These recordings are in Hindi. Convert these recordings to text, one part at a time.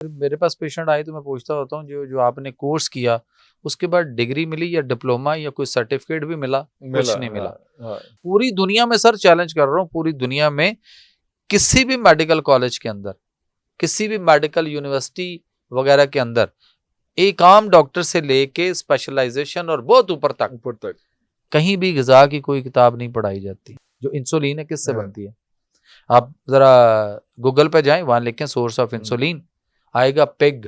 मेरे पास पेशेंट आए तो मैं पूछता होता हूँ जो जो आपने कोर्स किया उसके बाद डिग्री मिली या डिप्लोमा या कोई सर्टिफिकेट भी मिला? कुछ नहीं मिला। हाँ। पूरी दुनिया में सर चैलेंज कर रहा हूँ, पूरी दुनिया में किसी भी मेडिकल कॉलेज के अंदर, किसी भी मेडिकल यूनिवर्सिटी वगैरह के अंदर एक आम डॉक्टर से लेके स्पेशलाइजेशन और बहुत ऊपर तक कहीं भी ग़िज़ा की कोई किताब नहीं पढ़ाई जाती। जो इंसुलिन है किससे बनती है? आप जरा गूगल पे जाएं, वहां लिखें सोर्स ऑफ इंसुलिन, आएगा पिग।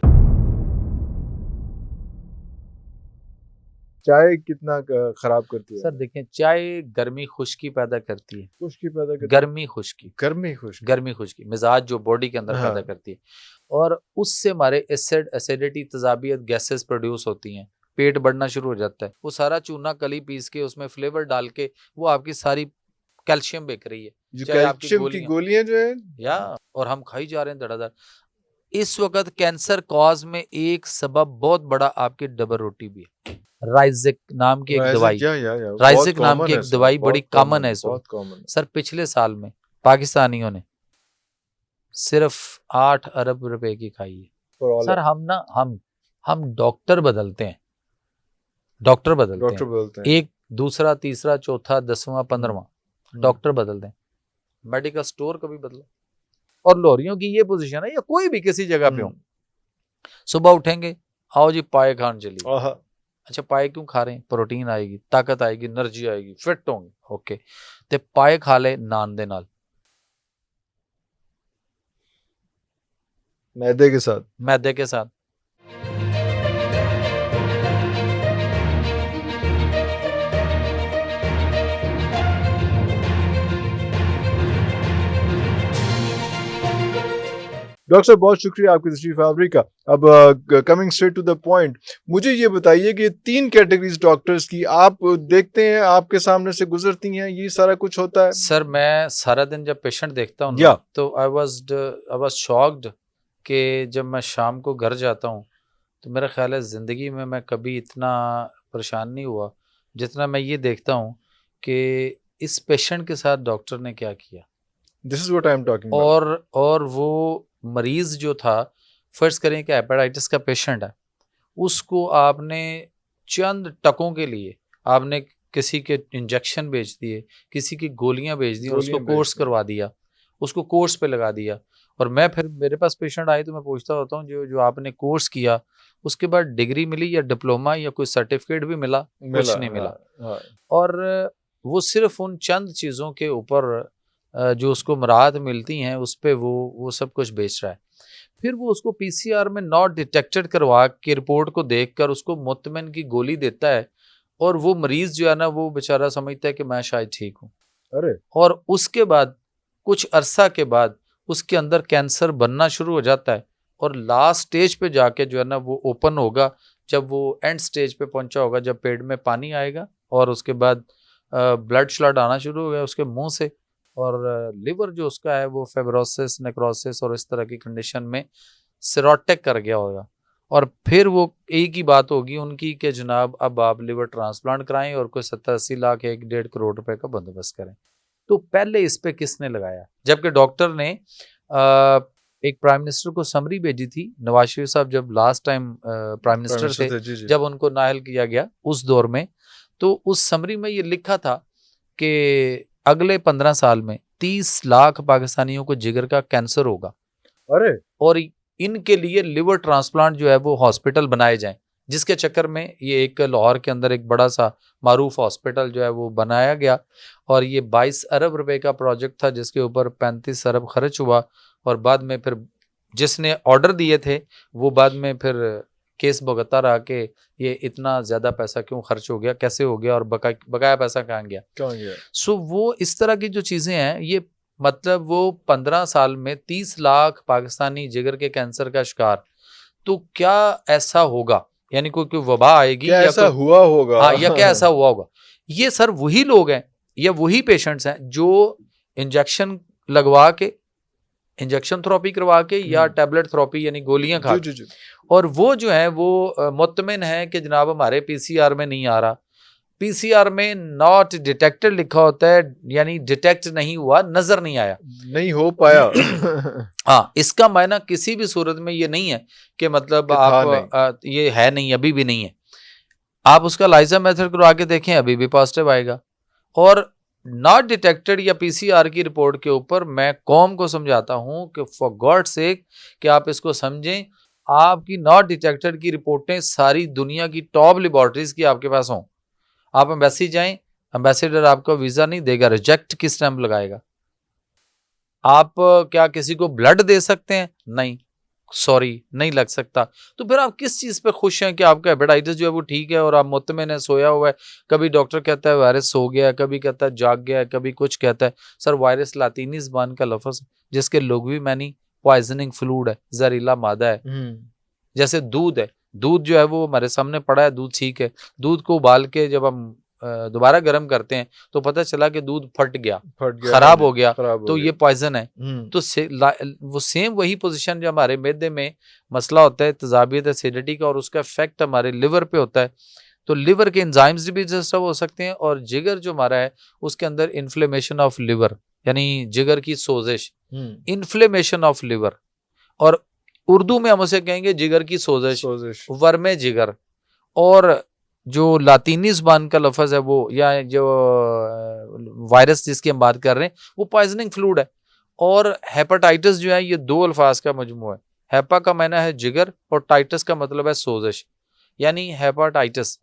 चाय कितना खराब करती है? सर देखें, चाय गर्मी खुश्की पैदा करती है। खुश्की पैदा करती है? गर्मी खुश्की, गर्मी खुश्की मिजाज जो बॉडी के अंदर पैदा हाँ। करती है, और उससे हमारे एसिडिटी, तेजाबियत, गैसेस प्रोड्यूस होती हैं, पेट बढ़ना शुरू हो जाता है। वो सारा चूना कली पीस के उसमें फ्लेवर डाल के वो आपकी सारी कैल्शियम बेच रही है, जो चाहे आपकी कैल्शियम की गोलियां जो है या, और हम खाई जा रहे हैं धड़ाधड़। इस वक्त कैंसर कॉज में एक सबब बहुत बड़ा आपकी डबल रोटी भी है। राइजिक नाम की एक दवाई, राइजिक नाम की एक दवाई बड़ी कॉमन है इस वक्त। सर पिछले साल में पाकिस्तानियों ने सिर्फ 8 अरब रुपए की खाई है। सर हम डॉक्टर बदलते हैं, डॉक्टर बदलते हैं, एक दूसरा तीसरा चौथा 10वां 15वां डॉक्टर बदलते हैं, मेडिकल स्टोर कभी बदला। और लोरियों की ये पोजीशन है, या कोई भी किसी जगह पे हो, सुबह उठेंगे, आओ जी पाए खान चलिए। अच्छा पाए क्यों खा रहे हैं? प्रोटीन आएगी, ताकत आएगी, एनर्जी आएगी, फिट होंगे। ओके, ते पाए खा ले नान दे नाल, मैदे के साथ। डॉक्टर साहब बहुत शुक्रिया आपकी तशरीफ आवरी का। अब coming straight to the point, मुझे ये बताइए कि 3 कैटेगरीज डॉक्टर्स की आप देखते हैं, आपके सामने से गुजरती हैं, ये सारा कुछ होता है? सर मैं सारा दिन जब पेशेंट देखता हूँ ना, तो आई वाज शॉक्ड कि जब मैं शाम को घर जाता हूँ तो मेरा ख्याल है ज़िंदगी में मैं कभी इतना परेशान नहीं हुआ जितना मैं ये देखता हूँ कि इस पेशेंट के साथ डॉक्टर ने क्या किया। This is what I am talking about. और वो मरीज जो था, फर्ज करें कि हेपेटाइटिस का पेशेंट है, उसको आपने चंद टकों के लिए आपने किसी के इंजेक्शन बेच दिए, किसी की गोलियां बेच दी, उसको कोर्स करवा दिया, उसको कोर्स पे लगा दिया। और मैं फिर मेरे पास पेशेंट आए तो मैं पूछता होता हूँ जो जो आपने कोर्स किया उसके बाद डिग्री मिली या डिप्लोमा या कोई सर्टिफिकेट भी मिला? कुछ नहीं मिला। और वो सिर्फ उन चंद चीज़ों के ऊपर जो उसको मुराद मिलती हैं उस पर वो सब कुछ बेच रहा है। फिर वो उसको पीसीआर में नॉट डिटेक्टेड करवा के रिपोर्ट को देखकर उसको मुतमिन की गोली देता है, और वो मरीज जो है ना वो बेचारा समझता है कि मैं शायद ठीक हूँ। अरे, और उसके बाद कुछ अरसा के बाद उसके अंदर कैंसर बनना शुरू हो जाता है, और लास्ट स्टेज पे जाके जो है ना वो ओपन होगा जब वो एंड स्टेज पे पहुंचा होगा, जब पेट में पानी आएगा और उसके बाद ब्लड श्लड आना शुरू हो गया उसके मुंह से, और लिवर जो उसका है वो फेब्रोसिस, नेक्रोसिस और इस तरह की कंडीशन में सिरोटिक कर गया होगा। और फिर वो एक ही बात होगी उनकी कि जनाब अब आप लिवर ट्रांसप्लांट कराएं और कोई 70-80 लाख 1-1.5 करोड़ रुपए का बंदोबस्त करें। तो पहले इस पे किसने लगाया? जबकि डॉक्टर ने एक प्राइम मिनिस्टर को समरी भेजी थी, नवाज शरीफ साहब जब लास्ट टाइम प्राइम मिनिस्टर थे, जब उनको नाअहल किया गया उस दौर में, तो उस समरी में ये लिखा था कि अगले 15 साल में 30 लाख पाकिस्तानियों को जिगर का कैंसर होगा। अरे, और इनके लिए लिवर ट्रांसप्लांट जो है वो हॉस्पिटल बनाए जाएं, जिसके चक्कर में ये एक लाहौर के अंदर एक बड़ा सा मारूफ हॉस्पिटल जो है वो बनाया गया, और ये 22 अरब रुपए का प्रोजेक्ट था जिसके ऊपर 35 अरब खर्च हुआ। और बाद में फिर जिसने ऑर्डर दिए थे वो बाद में फिर केस भुगतता रहा कि ये इतना ज़्यादा पैसा क्यों खर्च हो गया, कैसे हो गया, और बकाया पैसा कहाँ गया। सो वो इस तरह की जो चीज़ें हैं, ये मतलब वो 15 साल में 30 लाख पाकिस्तानी जिगर के कैंसर का शिकार। तो क्या ऐसा होगा, यानी कोई वबा आएगी क्या या ऐसा हुआ होगा? हाँ, या क्या ऐसा हुआ होगा? ये सर वही लोग हैं या वही पेशेंट्स हैं जो इंजेक्शन लगवा के, इंजेक्शन थेरेपी करवा के या टैबलेट थेरेपी यानी गोलियां खा और वो जो है वो मुतमिन है कि जनाब हमारे पीसीआर में नहीं आ रहा। पीसीआर में नॉट डिटेक्टेड लिखा होता है, यानी डिटेक्ट नहीं हुआ, नजर नहीं आया, नहीं हो पाया। हाँ, इसका मायना किसी भी सूरत में ये नहीं है कि मतलब कि आप ये है नहीं, अभी भी नहीं है। आप उसका लाइजा मेथड करवा के देखें, अभी भी पॉजिटिव आएगा। और नॉट डिटेक्टेड या पीसीआर की रिपोर्ट के ऊपर मैं कौम को समझाता हूं कि फॉर गॉड सेक कि आप इसको समझें, आपकी नॉट डिटेक्टेड की रिपोर्टें सारी दुनिया की टॉप लेबॉर्ट्रीज की आपके पास हों। आप एम्बेसी जाएं, एम्बेसडर आपको वीजा नहीं देगा, रिजेक्ट की स्टैंप लगाएगा। आप क्या किसी को ब्लड दे सकते हैं? नहीं, सॉरी, नहीं लग सकता। तो फिर आप किस चीज़ पे खुश हैं कि आपका हेपेटाइटिस जो है वो ठीक है और आप मुतमिन है, सोया हुआ है? कभी डॉक्टर कहता है वायरस सो गया है, कभी कहता है जाग गया है, कभी कुछ कहता है। सर, वायरस लातीनी ज़बान का लफ्ज़ जिसके लुग़वी मानी पॉइजनिंग फ्लूइड है, जहरीला मादा है। जैसे दूध है, दूध जो है वो हमारे सामने पड़ा है, दूध ठीक है। दूध को उबाल के जब हम दोबारा गर्म करते हैं तो पता चला कि दूध फट गया, खराब हो गया, तो ये पॉइजन है। तो वो सेम वही पोजीशन जो हमारे मैदे में मसला होता है तेजाबियत एसिडिटी का, और उसका इफेक्ट हमारे लिवर पे होता है। तो लिवर के एंजाइम्स भी डिस्टर्ब हो सकते हैं, और जिगर जो हमारा है उसके अंदर इन्फ्लेमेशन ऑफ लिवर, यानी जिगर की सोजिश, इन्फ्लेमेशन ऑफ लिवर, और उर्दू में हम उसे कहेंगे जिगर की सोजिश, वर्मे जिगर। और जो लातीनी ज़बान का लफ्ज़ है वो, या जो वायरस जिसकी हम बात कर रहे हैं, वो पॉइजनिंग फ्लूइड है। और हेपेटाइटिस जो है ये दो अल्फाज का मजमू है। हेपा का मायना है जिगर और टाइटस का मतलब है सोजिश, यानी हेपेटाइटिस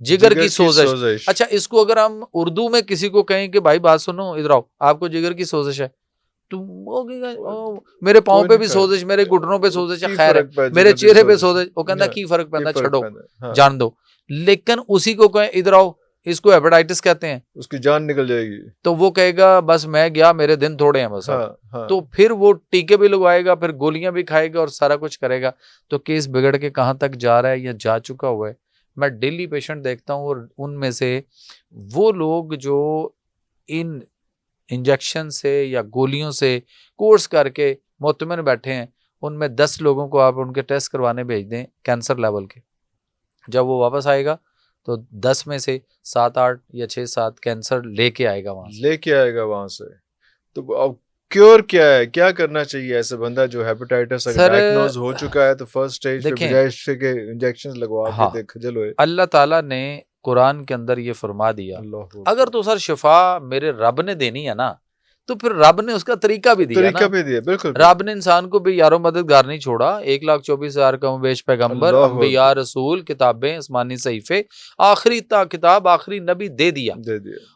जिगर की सोजिश। अच्छा, इसको अगर हम उर्दू में किसी को कहें कि भाई बात सुनो, इधर आओ, आपको जिगर की सोजिश है, तो मेरे पाँव पे भी सोजिश, मेरे घुटनों पे सोजिश है, खैर है, मेरे चेहरे पे सोजिश, वो कहता की फर्क पैंदा, छड़ो, जान दो। लेकिन उसी को कहें इधर आओ, इसको हेपेटाइटिस कहते हैं, उसकी जान निकल जाएगी, तो वो कहेगा बस मैं गया, मेरे दिन थोड़े हैं बस। हाँ। तो फिर वो टीके भी लगवाएगा, फिर गोलियां भी खाएगा और सारा कुछ करेगा। तो केस बिगड़ के कहाँ तक जा रहा है या जा चुका हुआ है। मैं डेली पेशेंट देखता हूँ, और उनमें से वो लोग जो इन इंजेक्शन से या गोलियों से कोर्स करके मुतमिन बैठे हैं, उनमें 10 लोगों को आप उनके टेस्ट करवाने भेज दें कैंसर लेवल के, जब वो वापस आएगा तो 10 में से 7-8 या 6-7 कैंसर लेके आएगा वहां से। तो अब क्योर क्या है, क्या करना चाहिए ऐसे बंदा जो हेपेटाइटिस अगर डायग्नोज हो चुका है, तो फर्स्ट स्टेज पे बजाय के इंजेक्शंस लगवा के खजल होए। अल्लाह ताला ने कुरान के अंदर ये फरमा दिया, अगर तो सर शिफा मेरे रब ने देनी है ना, तो फिर रब ने उसका तरीका भी दिया ना। बिल्कुल। रब ने इंसान को भी यारो मददगार नहीं छोड़ा। 1,24,000 कम बेश पैगंबर, अंबिया, रसूल, किताबें, आसमानी सहीफे, आखिरी किताब, आखिरी नबी दे दिया।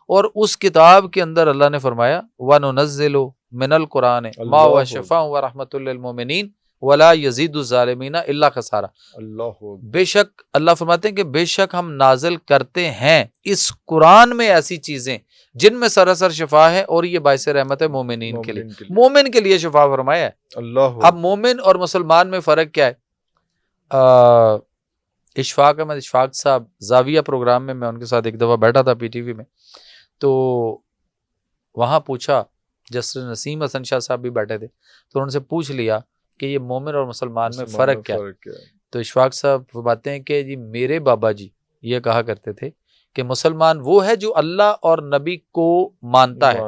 और उस किताब के अंदर अल्लाह ने फरमाया वनुनज़्ज़िलु मिनल कुरान मा हुवा शिफ़ाउन व रहमतुल लिल मोमिनीन वला यज़ीदु ज़ालिमीना इल्ला खसारा। बेशक अल्लाह फरमाते हैं कि बेशक हम नाजिल करते हैं इस कुरान में ऐसी चीजें जिनमें सरासर शिफा है, और ये बाइस रहमत है मोमिनीन के लिए। मोमिन के लिए शिफा फरमाया है। अब मोमिन और मुसलमान में फर्क क्या है? इशफाक अहमद इशफाक साहब जाविया प्रोग्राम में मैं उनके साथ एक दफा बैठा था पीटीवी में, तो वहां पूछा, जस्टिस नसीम हसन शाह साहब भी बैठे थे, तो उनसे पूछ लिया कि ये मोमिन और मुसलमान में फ़र्क क्या है? तो इशफाक साहब बताते हैं कि जी मेरे बाबा जी ये कहा करते थे कि मुसलमान वो है जो अल्लाह और नबी को मानता है,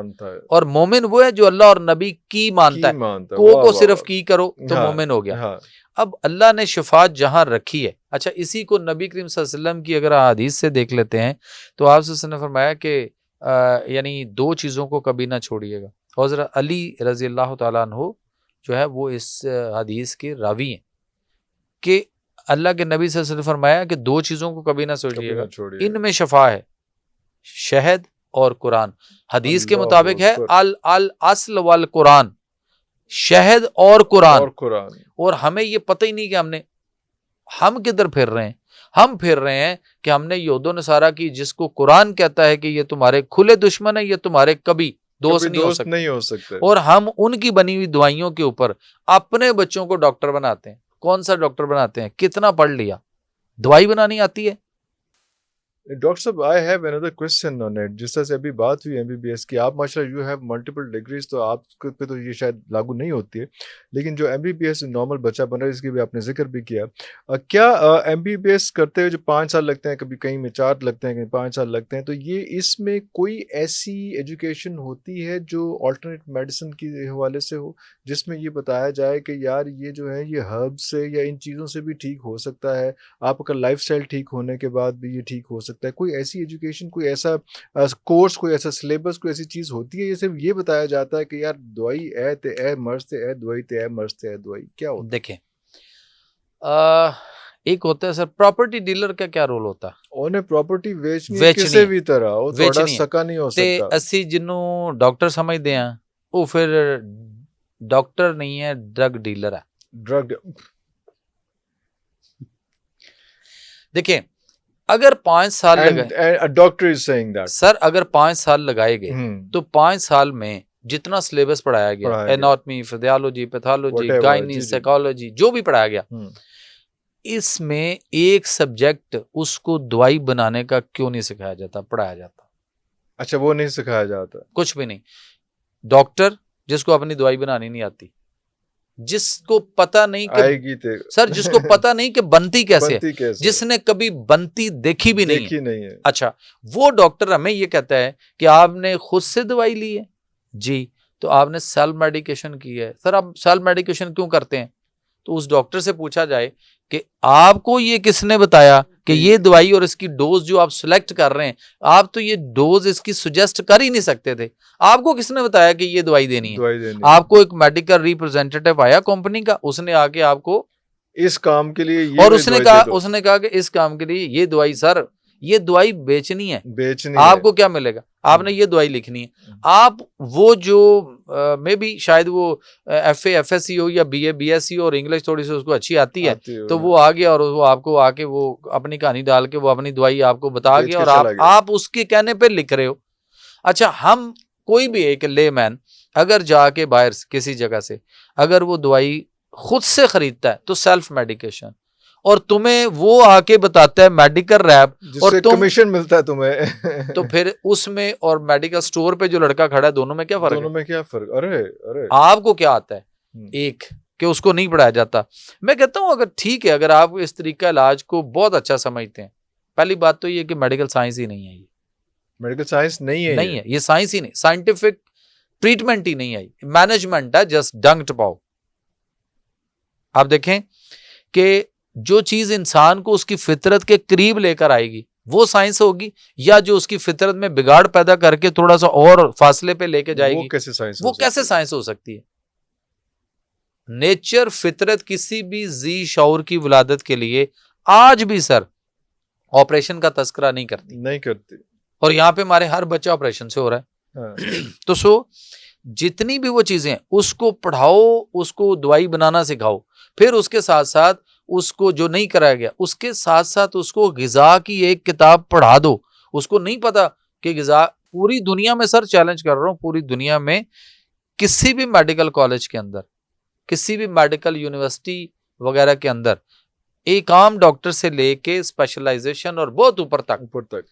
और मोमिन वो है जो अल्लाह और नबी की मानता है। को सिर्फ की करो तो मोमिन हो गया। अब अल्लाह ने शिफात जहां रखी है, अच्छा इसी को नबी करीम सल्लल्लाहु अलैहि वसल्लम की अगर हदीस से देख लेते हैं, तो आप ने फरमाया कि यानी 2 चीज़ों को कभी ना छोड़िएगा। हज़रत अली रज़ी अल्लाह तआला अन्हु जो है वो इस हदीस के रावी हैं कि अल्लाह के नबी सल्लल्लाहु अलैहि वसल्लम फरमाया कि 2 चीज़ों को कभी ना छोड़िएगा, इनमें शफा है, शहद और कुरान। हदीस के मुताबिक है अल अस्ल वल कुरान, शहद और कुरान। और हमें ये पता ही नहीं कि हम किधर फिर रहे हैं। हम फिर रहे हैं कि हमने यहूदो नसारा की, जिसको कुरान कहता है कि ये तुम्हारे खुले दुश्मन है, ये तुम्हारे कभी दोस्त नहीं हो सकते, और हम उनकी बनी हुई दवाइयों के ऊपर अपने बच्चों को डॉक्टर बनाते हैं। कौन सा डॉक्टर बनाते हैं? कितना पढ़ लिया? दवाई बनानी आती है? डॉक्टर साहब, I have another question on it. जिस तरह से अभी बात हुई एमबीबीएस की, आप माशाल्लाह यू हैव मल्टीपल डिग्रीज, तो आप पे तो ये शायद लागू नहीं होती है, लेकिन जो एमबीबीएस नॉर्मल बच्चा बन रहा है, इसकी भी आपने जिक्र भी किया। क्या एमबीबीएस करते हुए जो 5 साल लगते हैं, कभी कहीं में 4 लगते हैं, कहीं 5 साल लगते हैं, तो ये इसमें कोई ऐसी एजुकेशन होती है जो ऑल्टरनेट मेडिसिन के हवाले से हो, जिसमें ये बताया जाए कि यार ये जो है ये हर्ब से या इन चीज़ों से भी ठीक हो सकता है, आपका लाइफस्टाइल ठीक होने के बाद भी ये ठीक हो सकता है? कोई ऐसी एजुकेशन, कोई ऐसा कोर्स, कोई ऐसा सिलेबस, कोई ऐसी चीज़ होती है, ये सिर्फ ये बताया जाता है कि यार दवाई ए ते ए मर्ज़ ते ए दवाई ते ए मर्ज़ ते ए दवाई, क्या होता है? देखें, अ, एक होता है सर प्रॉपर्टी डीलर का क्या रोल होता है? ਉਹਨੇ प्रॉपर्टी ਵੇਚਣੀ ਹੈ ਵੇਚਣੀ ਕਿਸੇ ਹੈ, ਵੀ ਤਰ੍ਹਾਂ, ਉਹ ਤੁਹਾਡਾ ਵੇਚਣੀ ਹੈ। ਸਕਾ ਨਹੀਂ ਹੋ ਤੇ ਸਕਦਾ। ਅਸੀਂ ਜਿਹਨੂੰ ਡਾਕਟਰ ਸਮਝਦੇ ਹਾਂ, ਉਹ ਫਿਰ ਡਾਕਟਰ ਨਹੀਂ ਹੈ, ਡਰਗ डीलर है। ड्रग देखें, अगर 5 साल लगे, and a doctor is saying that. Sir अगर 5 साल लगाए गए हम्म, तो 5 साल में जितना सिलेबस पढ़ाया गया, पढ़ाया गया, anatomy, physiology, pathology, whatever, gynae, जी जी। साइकोलॉजी, जो भी पढ़ाया गया, हम्म, इसमें एक सब्जेक्ट उसको दवाई बनाने का क्यों नहीं सिखाया जाता, पढ़ाया जाता? अच्छा, वो नहीं सिखाया जाता। कुछ भी नहीं। डॉक्टर जिसको अपनी दवाई बनानी नहीं आती, जिसको पता नहीं कि आएगी ते सर, जिसको पता नहीं कि बनती कैसे है, बनती कैसे, जिसने कभी बनती देखी भी नहीं है, देखी नहीं है। अच्छा, वो डॉक्टर हमें ये कहता है कि आपने खुद से दवाई ली है जी, तो आपने सेल्फ मेडिकेशन की है। सर आप सेल्फ मेडिकेशन क्यों करते हैं? तो उस डॉक्टर से पूछा जाए कि आपको ये किसने बताया कि ये दवाई और इसकी डोज जो आप सिलेक्ट कर रहे हैं, आप तो ये डोज इसकी सुजेस्ट कर ही नहीं सकते थे, आपको किसने बताया कि ये दवाई देनी है? दवाई देनी है। आपको एक मेडिकल रिप्रेजेंटेटिव आया कंपनी का, उसने आके आपको, इस काम के लिए ये और वाली दवाई दे दो। उसने कहा कि इस काम के लिए ये दवाई, सर ये दवाई बेचनी है, बेचनी आपको क्या मिलेगा? आपने ये दवाई लिखनी है। आप वो जो मे बी शायद वो FA FSC हो या BA BSc हो और इंग्लिश थोड़ी सी उसको अच्छी आती है, तो वो आ गया और वो आपको आके वो अपनी कहानी डाल के वो अपनी दवाई आपको बता बेच गया के और चला गया। आप उसके कहने पे लिख रहे हो। अच्छा, हम कोई भी एक लेमैन अगर जाके बाहर से किसी जगह से अगर वो दवाई खुद से खरीदता है तो सेल्फ मेडिकेशन, और तुम्हें वो आके बताता है मेडिकल रैप, और जिससे तुम कमीशन मिलता है तुम्हें। तो फिर उसमें और मेडिकल स्टोर पे जो लड़का खड़ा है, दोनों में क्या फर्क दोनों है? में क्या फर्क? अरे अरे, आपको क्या आता है? हम्म, एक कि उसको नहीं पढ़ाया जाता। मैं कहता हूं अगर ठीक है, अगर आप इस तरीका इलाज को बहुत अच्छा समझते हैं, पहली बात तो ये कि मेडिकल साइंस ही नहीं है, ये मेडिकल साइंस नहीं है, नहीं है, ये साइंस ही नहीं, साइंटिफिक ट्रीटमेंट ही नहीं है, मैनेजमेंट है, जस्ट डंग टपाओ। आप देखें कि जो चीज इंसान को उसकी फितरत के करीब लेकर आएगी वो साइंस होगी, या जो उसकी फितरत में बिगाड़ पैदा करके थोड़ा सा और फासले पे लेके जाएगी, वो कैसे साइंस वो कैसे साइंस हो सकती है? नेचर, फितरत किसी भी जी शऊर की विलादत के लिए आज भी सर ऑपरेशन का तस्करा नहीं करती, और यहाँ पे हमारे हर बच्चा ऑपरेशन से हो रहा है। हाँ। तो सो जितनी भी वो चीजें उसको पढ़ाओ, उसको दवाई बनाना सिखाओ, फिर उसके साथ साथ उसको जो नहीं कराया गया उसके साथ साथ उसको गिजा की एक किताब पढ़ा दो। उसको नहीं पता कि गिजा, पूरी दुनिया में सर चैलेंज कर रहा हूं, पूरी दुनिया में किसी भी मेडिकल कॉलेज के अंदर, किसी भी मेडिकल यूनिवर्सिटी वगैरह के अंदर एक आम डॉक्टर से लेके स्पेशलाइजेशन और बहुत ऊपर तक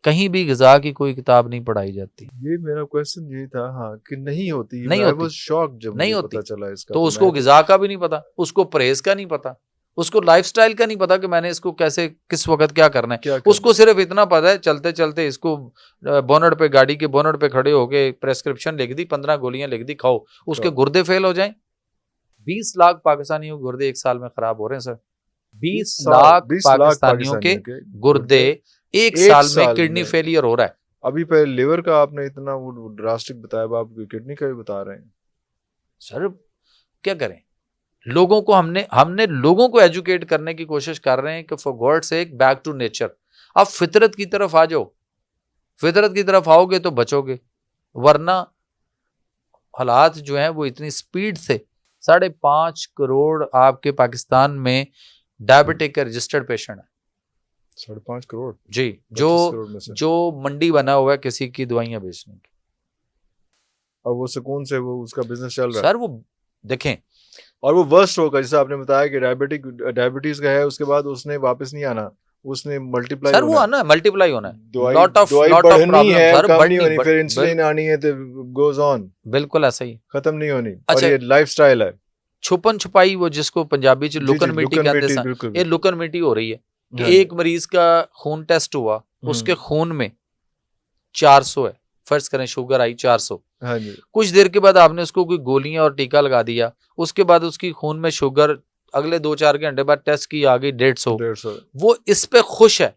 कहीं भी गिजा की कोई किताब नहीं पढ़ाई जाती। ये मेरा क्वेश्चन यही था, हाँ, कि नहीं होती। नहीं I होती। was shocked जब नहीं मुझे होती। पता चला इसका। तो उसको गिजा का भी नहीं पता, उसको परहेज का नहीं पता, उसको लाइफस्टाइल का नहीं पता कि मैंने इसको कैसे किस वक्त क्या करना है। क्या करना? उसको सिर्फ इतना पता है चलते चलते इसको बोनट पे, गाड़ी के बोनट पे खड़े होके प्रेस्क्रिप्शन लिख दी, 15 गोलियां लिख दी, खाओ, उसके गुर्दे फेल हो जाएं। 20 लाख पाकिस्तानियों के गुर्दे एक साल में खराब हो रहे हैं सर। 20 लाख पाकिस्तानियों के गुर्दे एक साल में किडनी फेलियर हो रहा है। अभी पहले लिवर का आपने इतना वो ड्रास्टिक बताया, आप किडनी का भी बता रहे हैं। सर क्या करें, लोगों को हमने लोगों को एजुकेट करने की कोशिश कर रहे हैं कि for God sake back to nature. आप फितरत की तरफ आ जाओ, फितरत की तरफ आओगे तो बचोगे, वरना हालात जो हैं वो इतनी स्पीड से 5.5 करोड़ आपके पाकिस्तान में डायबिटिक के रजिस्टर्ड पेशेंट है। 5.5 करोड़ जी, जो मंडी बना हुआ है किसी की दवाइयां बेचने की, और वो सुकून से वो उसका बिजनेस चल रहा है। सर वो देखें, और वो वर्स्ट होगा, जैसे आपने बताया कि डायबिटीज का है, उसके बाद उसने वापस नहीं आना, उसने मल्टीप्लाई सर वो होना है। आना है, मल्टीप्लाई होना है, दवाई लॉट ऑफ दवाई प्रॉब्लम बढ़नी है, सर, कम नहीं बढ़नी होनी, फिर इंसुलिन आनी है तो गोज ऑन, बिल्कुल ऐसा ही। खत्म नहीं होनी। और अच्छा, ये लाइफस्टाइल है। छुपन छुपाई, वो जिसको पंजाबी च जी जी, लुकन मीटी लुकन कहते मिट्टी, हैं, बिल्कुल ये बिल्कुल। लुकन मीटी हो रही है कि हाँ जी। एक मरीज का खून टेस्ट हुआ, उसके हम्म, खून में 400 है, फर्ज करें शुगर आई 400, हाँ जी, कुछ देर के बाद आपने उसको कोई गोलियां और टीका लगा दिया, उसके बाद उसकी खून में शुगर अगले 2-4 घंटे बाद टेस्ट की आ गई 150। 150। वो इस पे खुश है,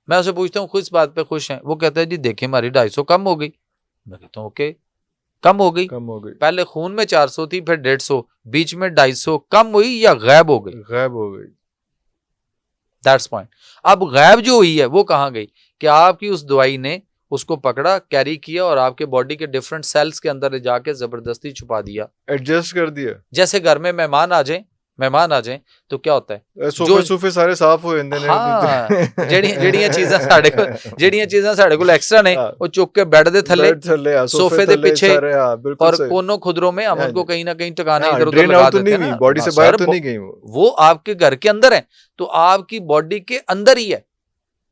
मैं उससे पूछता हूँ किस बात पे खुश है, वो कहता है जी देखिए हमारी 250 कम हो गई। मैं कहता हूँ ओके, कम हो गई, कम हो गई, पहले खून में 400 थी, फिर 150, बीच में 250, कम हुई या गायब हो गई? गायब हो गई। That's point. अब गायब जो हुई है वो कहाँ गई? कि आपकी उस दवाई ने उसको पकड़ा, कैरी किया और आपके बॉडी के डिफरेंट सेल्स के अंदर ले जाके जबरदस्ती छुपा दिया। एडजस्ट कर दिया। जैसे घर में मेहमान आ जाए तो क्या होता है, सोफे सूफे सारे साफ हो जाते हैं। हाँ, ਜਿਹੜੀਆਂ ਚੀਜ਼ਾਂ ਸਾਡੇ ਕੋਲ ਐਕਸਟਰਾ ਨੇ हाँ, ਉਹ ਚੁੱਕ ਕੇ ਬੈੱਡ ਦੇ ਥੱਲੇ, बेड थल्ले, हाँ, सोफे सोफे दे थल्ले पीछे सारे, हाँ, बिल्कुल और सही। कोनों खुदरों में हम हाँ उनको जी। कहीं ना कहीं टकाने हाँ, इधर उधर ड्रेन लगा आउट तो देते नहीं हैं हुई, ना। बॉडी हाँ, से बाहर सर, तो नहीं गई वो आपके घर के अंदर है, तो आपकी बॉडी के अंदर ही है।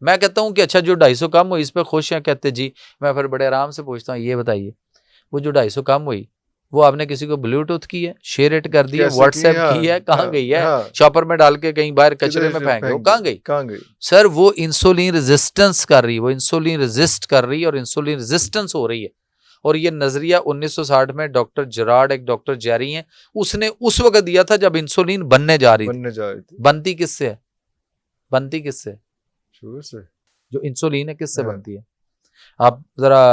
मैं कहता हूँ कि अच्छा जो 250 कम हुई इस पे खुश हैं, कहते जी। मैं फिर बड़े आराम से पूछता हूँ ये बताइए, वो जो 250 कम हुई वो आपने किसी को ब्लूटूथ की है, शेयर इट कर दी है, कैसे की? व्हाट्सएप हाँ, की है, कहाँ हाँ, गई है? हाँ, शॉपर में डाल के कहीं बाहर कचरे किधर में फेंक गए, वो फेंक कहाँ दी? गई? कहाँ गई? सर वो इंसुलिन रेजिस्टेंस कर रही है, वो इंसुलिन रेजिस्ट कर रही है और इंसुलिन रेजिस्टेंस हो रही है। और ये नजरिया 1960 में डॉक्टर जराड, एक डॉक्टर जैरी हैं, उसने उस वक्त दिया था जब इंसुलिन बनने जा रही थी। बनने जा रही थी। बनती किससे है? बनती किससे है? शुगर से। जो इंसुलिन है किससे हाँ। बनती है? आप जरा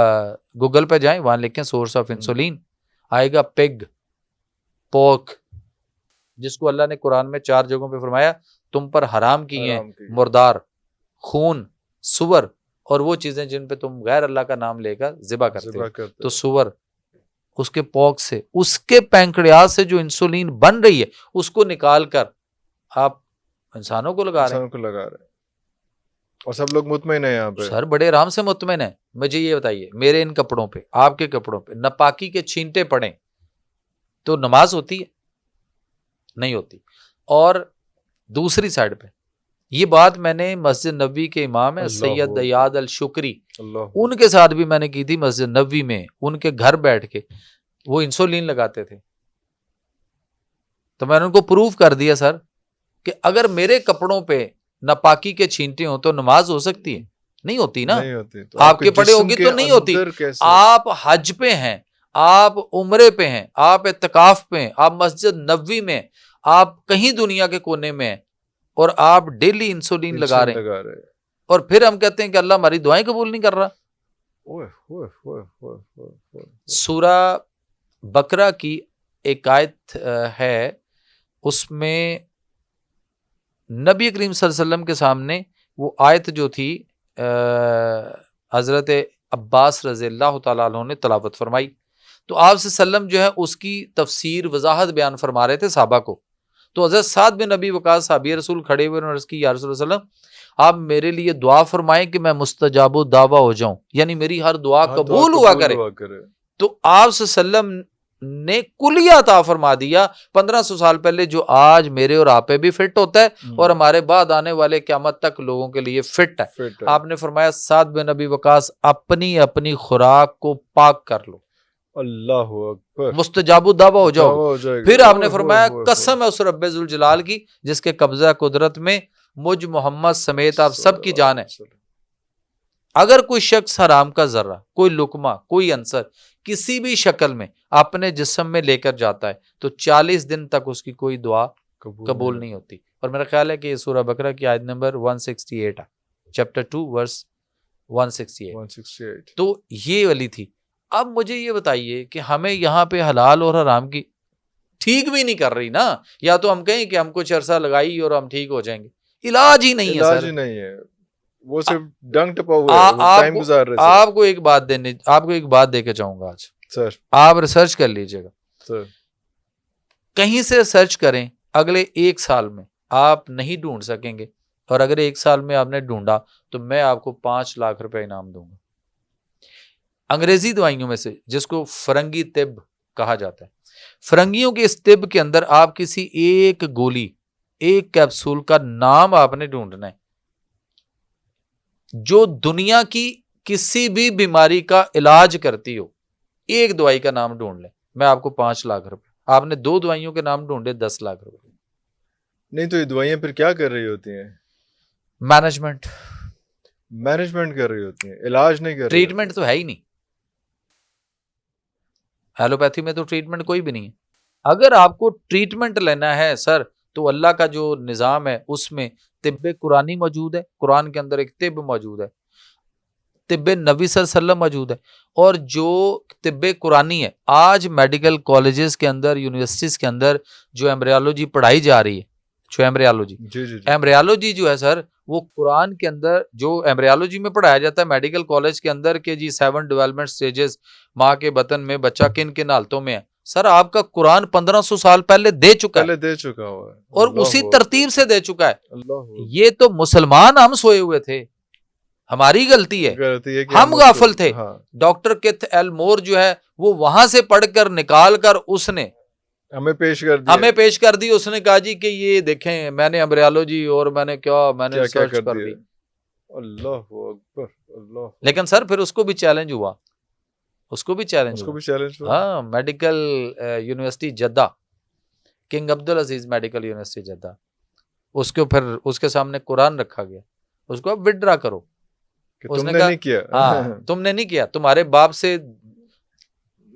गूगल पे जाएं, वहां लिखें सोर्स ऑफ इंसुलिन, आएगा पिग, पोर्क, जिसको अल्लाह ने कुरान में 4 जगहों पे फरमाया तुम पर हराम की हैं, आराम की। मुर्दार, खून, सुवर और वो चीजें जिन पे तुम गैर अल्लाह का नाम लेकर ज़िबा करते ज़िबा हो। करते तो हो। सुवर, उसके पोर्क से, उसके पैंक्रियाज से जो इंसुलिन बन रही है उसको निकाल कर आप इंसानों को लगा रहे हैं। इंसानों को लगा रहे हैं। और सब लोग मुतमईन है यहाँ पे। सर बड़े आराम से मुतमिन है। मुझे ये बताइए, मेरे इन कपड़ों पे, आपके कपड़ों पे नापाकी के छींटे पड़े तो नमाज होती है? नहीं होती। और दूसरी साइड पे ये बात मैंने मस्जिद नबवी के इमाम है अल्लाह सैयद हू दयाद अल शुक्री, अल्लाह। उनके साथ भी मैंने की थी मस्जिद नबवी में, उनके घर बैठ के वो इंसुलिन लगाते थे। तो मैंने उनको प्रूव कर दिया सर कि अगर मेरे कपड़ों पे नापाकी के छींटे हो तो नमाज हो सकती है? नहीं होती ना। नहीं होती। तो आपके पड़े होगी तो नहीं होती। कैसे? आप हज पे हैं, आप उम्रे पे हैं, आप इत्तिकाफ पे हैं, आप मस्जिद नबवी में, आप कहीं दुनिया के कोने में हैं और आप डेली इंसुलिन लगा रहे हैं और फिर हम कहते हैं कि अल्लाह हमारी दुआएं कबूल नहीं कर रहा। सूरा बकरा की एक आयत है, उसमें नबी करीम सल्लल्लाहु अलैहि वसल्लम के सामने वो आयत जो थी हज़रत अब्बास रज़ियल्लाहु तआला अन्हु ने तलावत फरमाई। तो आप सल्लम जो है उसकी तफसीर वजाहत बयान फरमा रहे थे साहबा को। तो हज़रत साद बिन नबी वकास साहबी रसूल खड़े हुए अर्ज़ की, या रसूल सल्लम आप मेरे लिए दुआ फरमाएं कि मैं मुस्तजाबो दावा हो जाऊं, यानी मेरी हर दुआ कबूल हुआ करे। तो आप सल्लम ने कुलिया अता फरमा दिया। 1500 साल पहले जो आज मेरे और आप पे भी फिट होता है और हमारे बाद आने वाले क़यामत तक लोगों के लिए फिट है। आपने फरमाया साद बिन नबी वकास अपनी अपनी खुराक को पाक कर लो, अल्लाह अकबर, मुस्तजाबु दावा हो जाओ। फिर आपने फरमाया कसम है उस रब्बे जुल जलाल की जिसके कब्जा कुदरत में मुझ मोहम्मद समेत आप सब की जान है, अगर कोई शख्स हराम का जर्रा, कोई लुकमा, कोई अंसर किसी भी शक्ल में अपने जिस्म में लेकर जाता है तो 40 दिन तक उसकी कोई दुआ कबूल नहीं होती। और मेरा ख्याल है कि सूरह बकरा की आयत नंबर 168 है, चैप्टर 2 वर्स 168। तो ये वाली थी। अब मुझे ये बताइए कि हमें यहाँ पे हलाल और हराम की ठीक भी नहीं कर रही ना। या तो हम कहें कि हम कुछ अरसा लगाई और हम ठीक हो जाएंगे, इलाज ही नहीं है सर, इलाज ही नहीं है, वो सिर्फ डंग टपा हुआ है, टाइम गुजार रहे हैं। आपको एक बात दे के चाहूंगा आज सर, आप रिसर्च कर लीजिएगा सर, कहीं से सर्च करें, अगले 1 साल में आप नहीं ढूंढ सकेंगे। और अगर 1 साल में आपने ढूंढा तो मैं आपको 5 लाख रुपए इनाम दूंगा। अंग्रेजी दवाइयों में से जिसको फरंगी तिब कहा जाता है, फरंगियों के इस तिब के अंदर आप किसी एक गोली, एक कैप्सूल का नाम आपने ढूंढना है, जो दुनिया की किसी भी बीमारी का इलाज करती हो, एक दवाई का नाम ढूंढ ले, मैं आपको 5 लाख रुपए, आपने 2 दवाइयों के नाम ढूंढे 10 लाख रुपए। नहीं तो ये दवाइयां फिर क्या कर रही होती हैं? मैनेजमेंट, मैनेजमेंट कर रही होती हैं, इलाज नहीं कर रही ट्रीटमेंट तो है ही नहीं। एलोपैथी में तो ट्रीटमेंट कोई भी नहीं है। अगर आपको ट्रीटमेंट लेना है सर, तो अल्लाह का जो निज़ाम है उसमें तिब्बे कुरानी मौजूद है, कुरान के अंदर एक तिब मौजूद है, तिब्बे नबी सल्लल्लाहु मौजूद है। और जो तिब्बे कुरानी है, आज मेडिकल कॉलेजेस के अंदर, यूनिवर्सिटीज़ के अंदर जो एम्ब्रियोलॉजी पढ़ाई जा रही है, जो एम्ब्रियोलॉजी, जी जी जी। एम्ब्रियोलॉजी जो है सर, वो कुरान के अंदर जो एम्ब्रियोलॉजी में पढ़ाया जाता है मेडिकल कॉलेज के अंदर के जी 7 डेवलपमेंट स्टेजेस, माँ के बतन में बच्चा किन किन हालतों में है, सर आपका कुरान 1500 साल पहले दे चुका है, पहले दे चुका हुआ है, और अल्लाह उसी हू तरतीब से दे चुका है। अल्लाह ये तो मुसलमान हम सोए हुए थे, हमारी गलती है, गलती है कि हम उसको- गाफिल थे। हाँ, डॉक्टर किथ एलमोर जो है वो वहां से पढ़कर निकाल कर उसने हमें पेश कर दिया, हमें पेश कर दी। उसने कहा जी कि ये देखें मैंने एम्ब्रियोलॉजी और मैंने मैंने क्या क्या रिसर्च कर कर दिया। दी। अल्लाह अकबर, अल्लाह, लेकिन सर फिर उसको भी चैलेंज हुआ, उसको भी चैलेंज उसको हुआ। भी चैलेंज हुआ। हाँ, medical university Jeddah, King Abdul Aziz medical university Jeddah, उसको फिर उसके सामने कुरान रखा गया, उसको अब विड्रा करो। कि उसने तुमने कहा नहीं किया, हाँ तुमने नहीं किया, तुम्हारे बाप से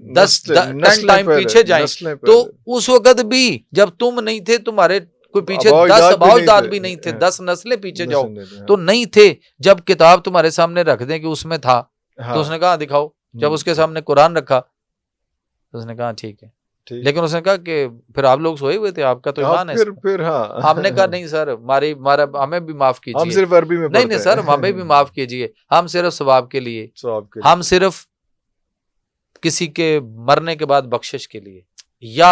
10 10 नस्लें टाइम पहले, पीछे जाएं। नस्लें तो पहले। उस वक्त भी जब तुम नहीं थे, तुम्हारे कोई पीछे अबाव 10 इजाद भी अबाव नहीं दाद थे। भी नहीं थे, हाँ, 10 नस्लें पीछे जाओ नस्लें थे, तो नहीं थे। जब किताब तुम्हारे सामने रख दें कि उसमें था, हाँ, तो उसने कहा दिखाओ। जब उसके सामने कुरान रखा तो उसने कहा ठीक है, ठीक। लेकिन उसने कहा कि फिर आप लोग सोए हुए थे, आपका तो ईमान है इस पे। फिर हाँ, हमने कहा नहीं सर, हमारा हमें भी माफ हम कीजिए। सिर्फ अरबी में नहीं पढ़ते नहीं सर, हैं। हमें भी माफ कीजिए, हम सिर्फ सवाब के लिए, सवाब के हम लिए। सिर्फ किसी के मरने के बाद बख्शिश के लिए, या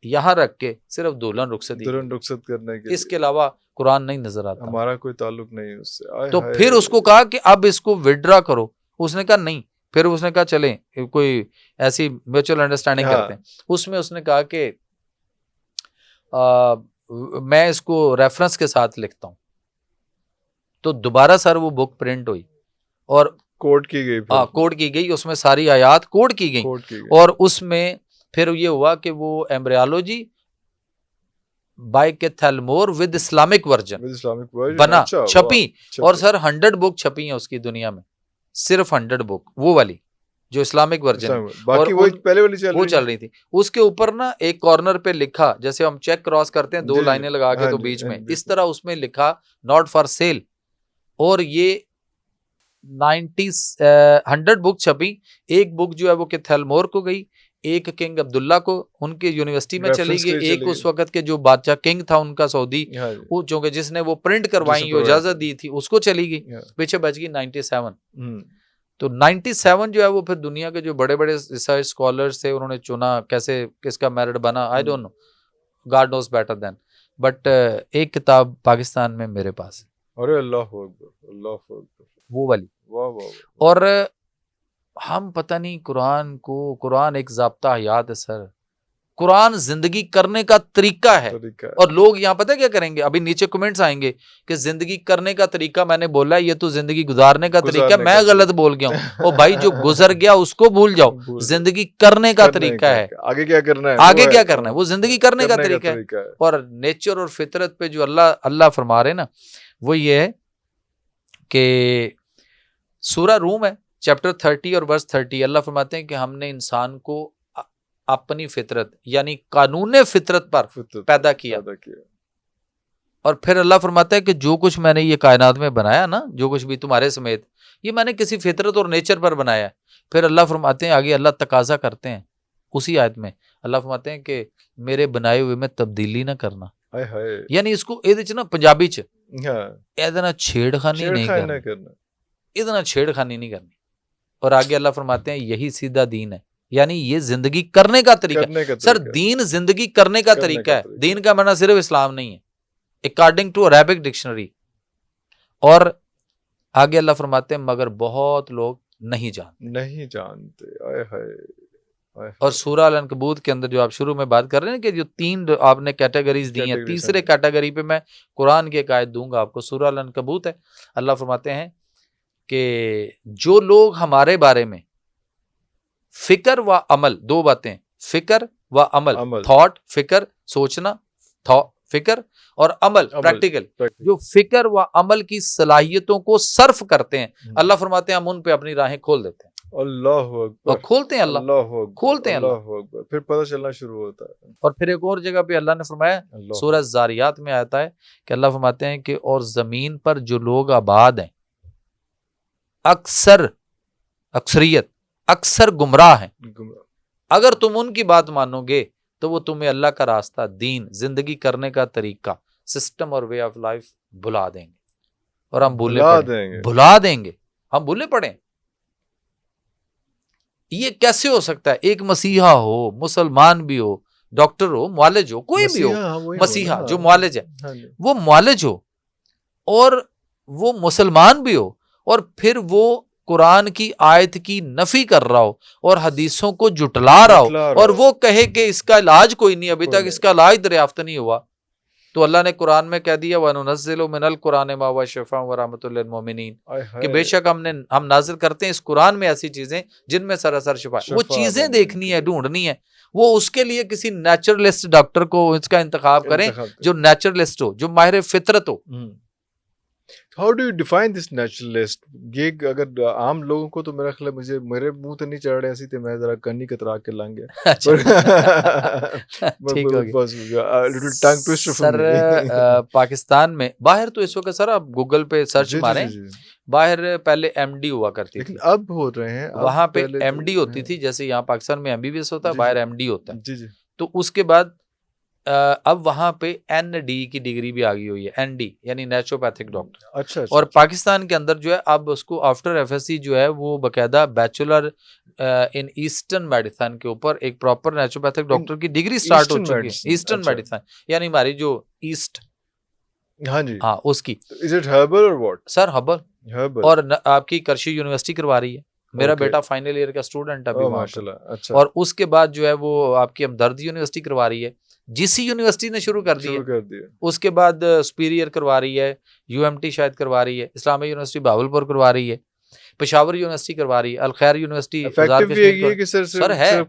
यहाँ रख के सिर्फ दुल्हन रुखसती, दुल्हन रुखसत करने के इसके अलावा कुरान नहीं नजर आता। हमारा कोई ताल्लुक नहीं उससे। आय तो हाय। फिर उसको कहा कि अब इसको विड्रा करो, उसने कहा नहीं। फिर उसने कहा चलें कोई ऐसी म्यूचुअल अंडरस्टैंडिंग हाँ। करते हैं। उसमें उसने कहा कि मैं इसको रेफरेंस के साथ लिखता हूँ। तो दोबारा सर वो बुक प्रिंट हुई और कोड की गई, कोड की गई, उसमें सारी आयात कोड की गई, और उसमें फिर ये हुआ कि वो embryology by Keith L Moore with Islamic version बना, अच्छा, छपी। और सर 100 बुक छपी हैं उसकी दुनिया में, सिर्फ 100 बुक वो वाली जो इस्लामिक वर्जन है, बाकी वो पहले वाली वो चल रही थी। उसके ऊपर ना एक कॉर्नर पे लिखा, जैसे हम चेक क्रॉस करते हैं 2 लाइनें लगा के, तो बीच में इस तरह उसमें लिखा नॉट फॉर सेल। और ये 100 बुक छपी। एक बुक जो है वो कैथलमोर को गई, एक किंग अब्दुल्ला को उनके यूनिवर्सिटी में चली गई, एक उस वक्त के जो बादशाह किंग था उनका सऊदी, वो जो जिसने वो प्रिंट करवाई, इजाजत दी थी, उसको चली गई। पीछे बच गई 97। तो 97 जो है वो फिर दुनिया के जो बड़े बड़े रिसर्च स्कॉलर्स थे, उन्होंने चुना कैसे किसका मेरिट बना, I don't know, God knows better than. But एक किताब पाकिस्तान में मेरे पास है, अरे अल्लाह अकबर, अल्लाह अकबर, वो वाली। वाह वाह। और हम पता नहीं कुरान एक ज़ाब्ता हयात है सर, कुरान जिंदगी करने का तरीका है। और लोग यहाँ पता है क्या करेंगे, अभी नीचे कमेंट्स आएंगे कि जिंदगी करने का तरीका मैंने बोला है, ये तो जिंदगी गुजारने का तरीका, मैं गलत बोल गया हूँ। ओ भाई, जो गुजर गया उसको भूल जाओ, जिंदगी करने का तरीका है, आगे क्या करना है, आगे क्या करना है, वो जिंदगी करने का तरीका है। और नेचर और फितरत पे जो अल्लाह फरमा रहे ना, वो ये है कि सूरा रूम है चैप्टर 30 और वर्स 30, अल्लाह फरमाते हैं कि हमने इंसान को अपनी फितरत यानी कानून फितरत पर पैदा किया। और फिर अल्लाह फरमाता है कि जो कुछ मैंने ये कायनात में बनाया ना, जो कुछ भी तुम्हारे समेत, ये मैंने किसी फितरत और नेचर पर बनाया है। फिर अल्लाह फरमाते हैं, आगे अल्लाह तकाजा करते हैं उसी आयत में, अल्लाह फरमाते हैं कि मेरे बनाए हुए में तब्दीली ना करना। यानी इसको ਇਹਦੇ ਚ ਨਾ ਪੰਜਾਬੀ ਚ ਇਹਦੇ ਨਾਲ छेड़खानी नहीं करना, ਇਹਦੇ ਨਾਲ छेड़खानी नहीं करनी। और आगे अल्लाह फरमाते हैं यही सीधा दीन है, यानी ये जिंदगी करने का तरीका। सर दीन जिंदगी करने का तरीका है, दीन का माना सिर्फ इस्लाम नहीं है अकॉर्डिंग टू अरेबिक डिक्शनरी। और आगे अल्लाह फरमाते हैं मगर बहुत लोग नहीं जानते। आए हाय। और सूरा अल अनकबूत के अंदर जो आप शुरू में बात कर रहे हैं कि जो 3 आपने कैटेगरीज दी हैं, तीसरे कैटेगरी पे मैं कुरान की एक आयत दूंगा आपको। सूरा अल अनकबूत है, अल्लाह फरमाते हैं कि जो लोग हमारे बारे में फिक्र व अमल, दो बातें, फिक्र व अमल, थॉट, फिक्र सोचना, फिक्र, और अमल प्रैक्टिकल, जो फिक्र व अमल की सलाहियतों को सर्फ करते हैं, अल्लाह फरमाते हैं हम उन पे अपनी राहें खोल देते हैं। अल्लाह अकबर, खोलते हैं अल्लाह, खोलते हैं अल्लाह, फिर पता चलना शुरू होता है। और फिर एक और जगह पे अल्लाह ने फरमाया, सूरह ज़ारियात में आता है कि अल्लाह फरमाते हैं कि और जमीन पर जो लोग आबाद हैं अक्सरियत अक्सर गुमराह हैं, अगर तुम उनकी बात मानोगे तो वो तुम्हें अल्लाह का रास्ता, दीन, जिंदगी करने का तरीका, सिस्टम और वे ऑफ लाइफ भुला देंगे, और हम भुला देंगे, हम भूले पड़े। ये कैसे हो सकता है? एक मसीहा हो, मुसलमान भी हो, डॉक्टर हो, मुआलिज हो, कोई भी हो, मसीहा जो मुआलिज है वो मुआलिज हो और वो मुसलमान भी हो, और फिर वो कुरान की आयत की नफी कर रहा हो और हदीसों को जुटला रहा हो, और वो कहे कि इसका इलाज कोई नहीं, अभी तक इसका इलाज दरियाफ्त नहीं हुआ, तो अल्लाह ने कुरान में कह दिया वनुनज़्ज़िलु मिनल कुरान मा हुवा शिफ़ाअ व रहमतुल लिल मोमिनीन, कि बेशक हम नाजिल करते हैं इस कुरान में ऐसी चीजें जिनमें सरासर शिफा। वो चीजें देखनी है, ढूंढनी है, वो उसके लिए किसी नेचुरलिस्ट डॉक्टर को इसका इंतखाब करें जो नेचुरलिस्ट हो, जो माहिर फितरत हो। How do you define this naturalist? ये अगर आम लोगों को तो मेरा ख्याल, मुझे मेरे मुंह तो नहीं चढ़ रहे ऐसी, तो मैं जरा कन्नी कतरा के लांग गया। ठीक हो गया सर। पाकिस्तान में बाहर तो इस वक्त सर आप गूगल पे सर्च मारें, बाहर पहले एमडी हुआ करती थी, अब हो रहे हैं, वहां पे एमडी होती थी, जैसे यहाँ पाकिस्तान में एमबीबीएस होता है, बाहर एमडी होता है। तो उसके बाद अब वहां पे एनडी की डिग्री भी आ गई हुई है, एनडी यानी नेचुरोपैथिक डॉक्टर। अच्छा। और पाकिस्तान के अंदर जो है अब उसको आफ्टर एफएससी जो है वो बकायदा बैचलर इन ईस्टर्न मेडिसिन के ऊपर एक प्रॉपर नेचुरोपैथिक डॉक्टर की डिग्री स्टार्ट हो चुकी है। ईस्टर्न मेडिसिन यानी हमारी जो ईस्ट, हाँ जी, हाँ उसकी। इज इट हर्बल और व्हाट? सर हर्बल, और आपकी कृषि यूनिवर्सिटी करवा रही है, मेरा बेटा फाइनल ईयर का स्टूडेंट अभी वहाँ पे। अच्छा। और उसके बाद जो है वो आपकी हमदर्द यूनिवर्सिटी करवा रही है, जीसी यूनिवर्सिटी ने शुरू कर दिया। उसके बाद सुपीरियर करवा रही है, यूएमटी शायद करवा रही है, इस्लामिक यूनिवर्सिटी बहावलपुर करवा रही है, पेशावर यूनिवर्सिटी करवा रही है, अल खैर यूनिवर्सिटी सर है।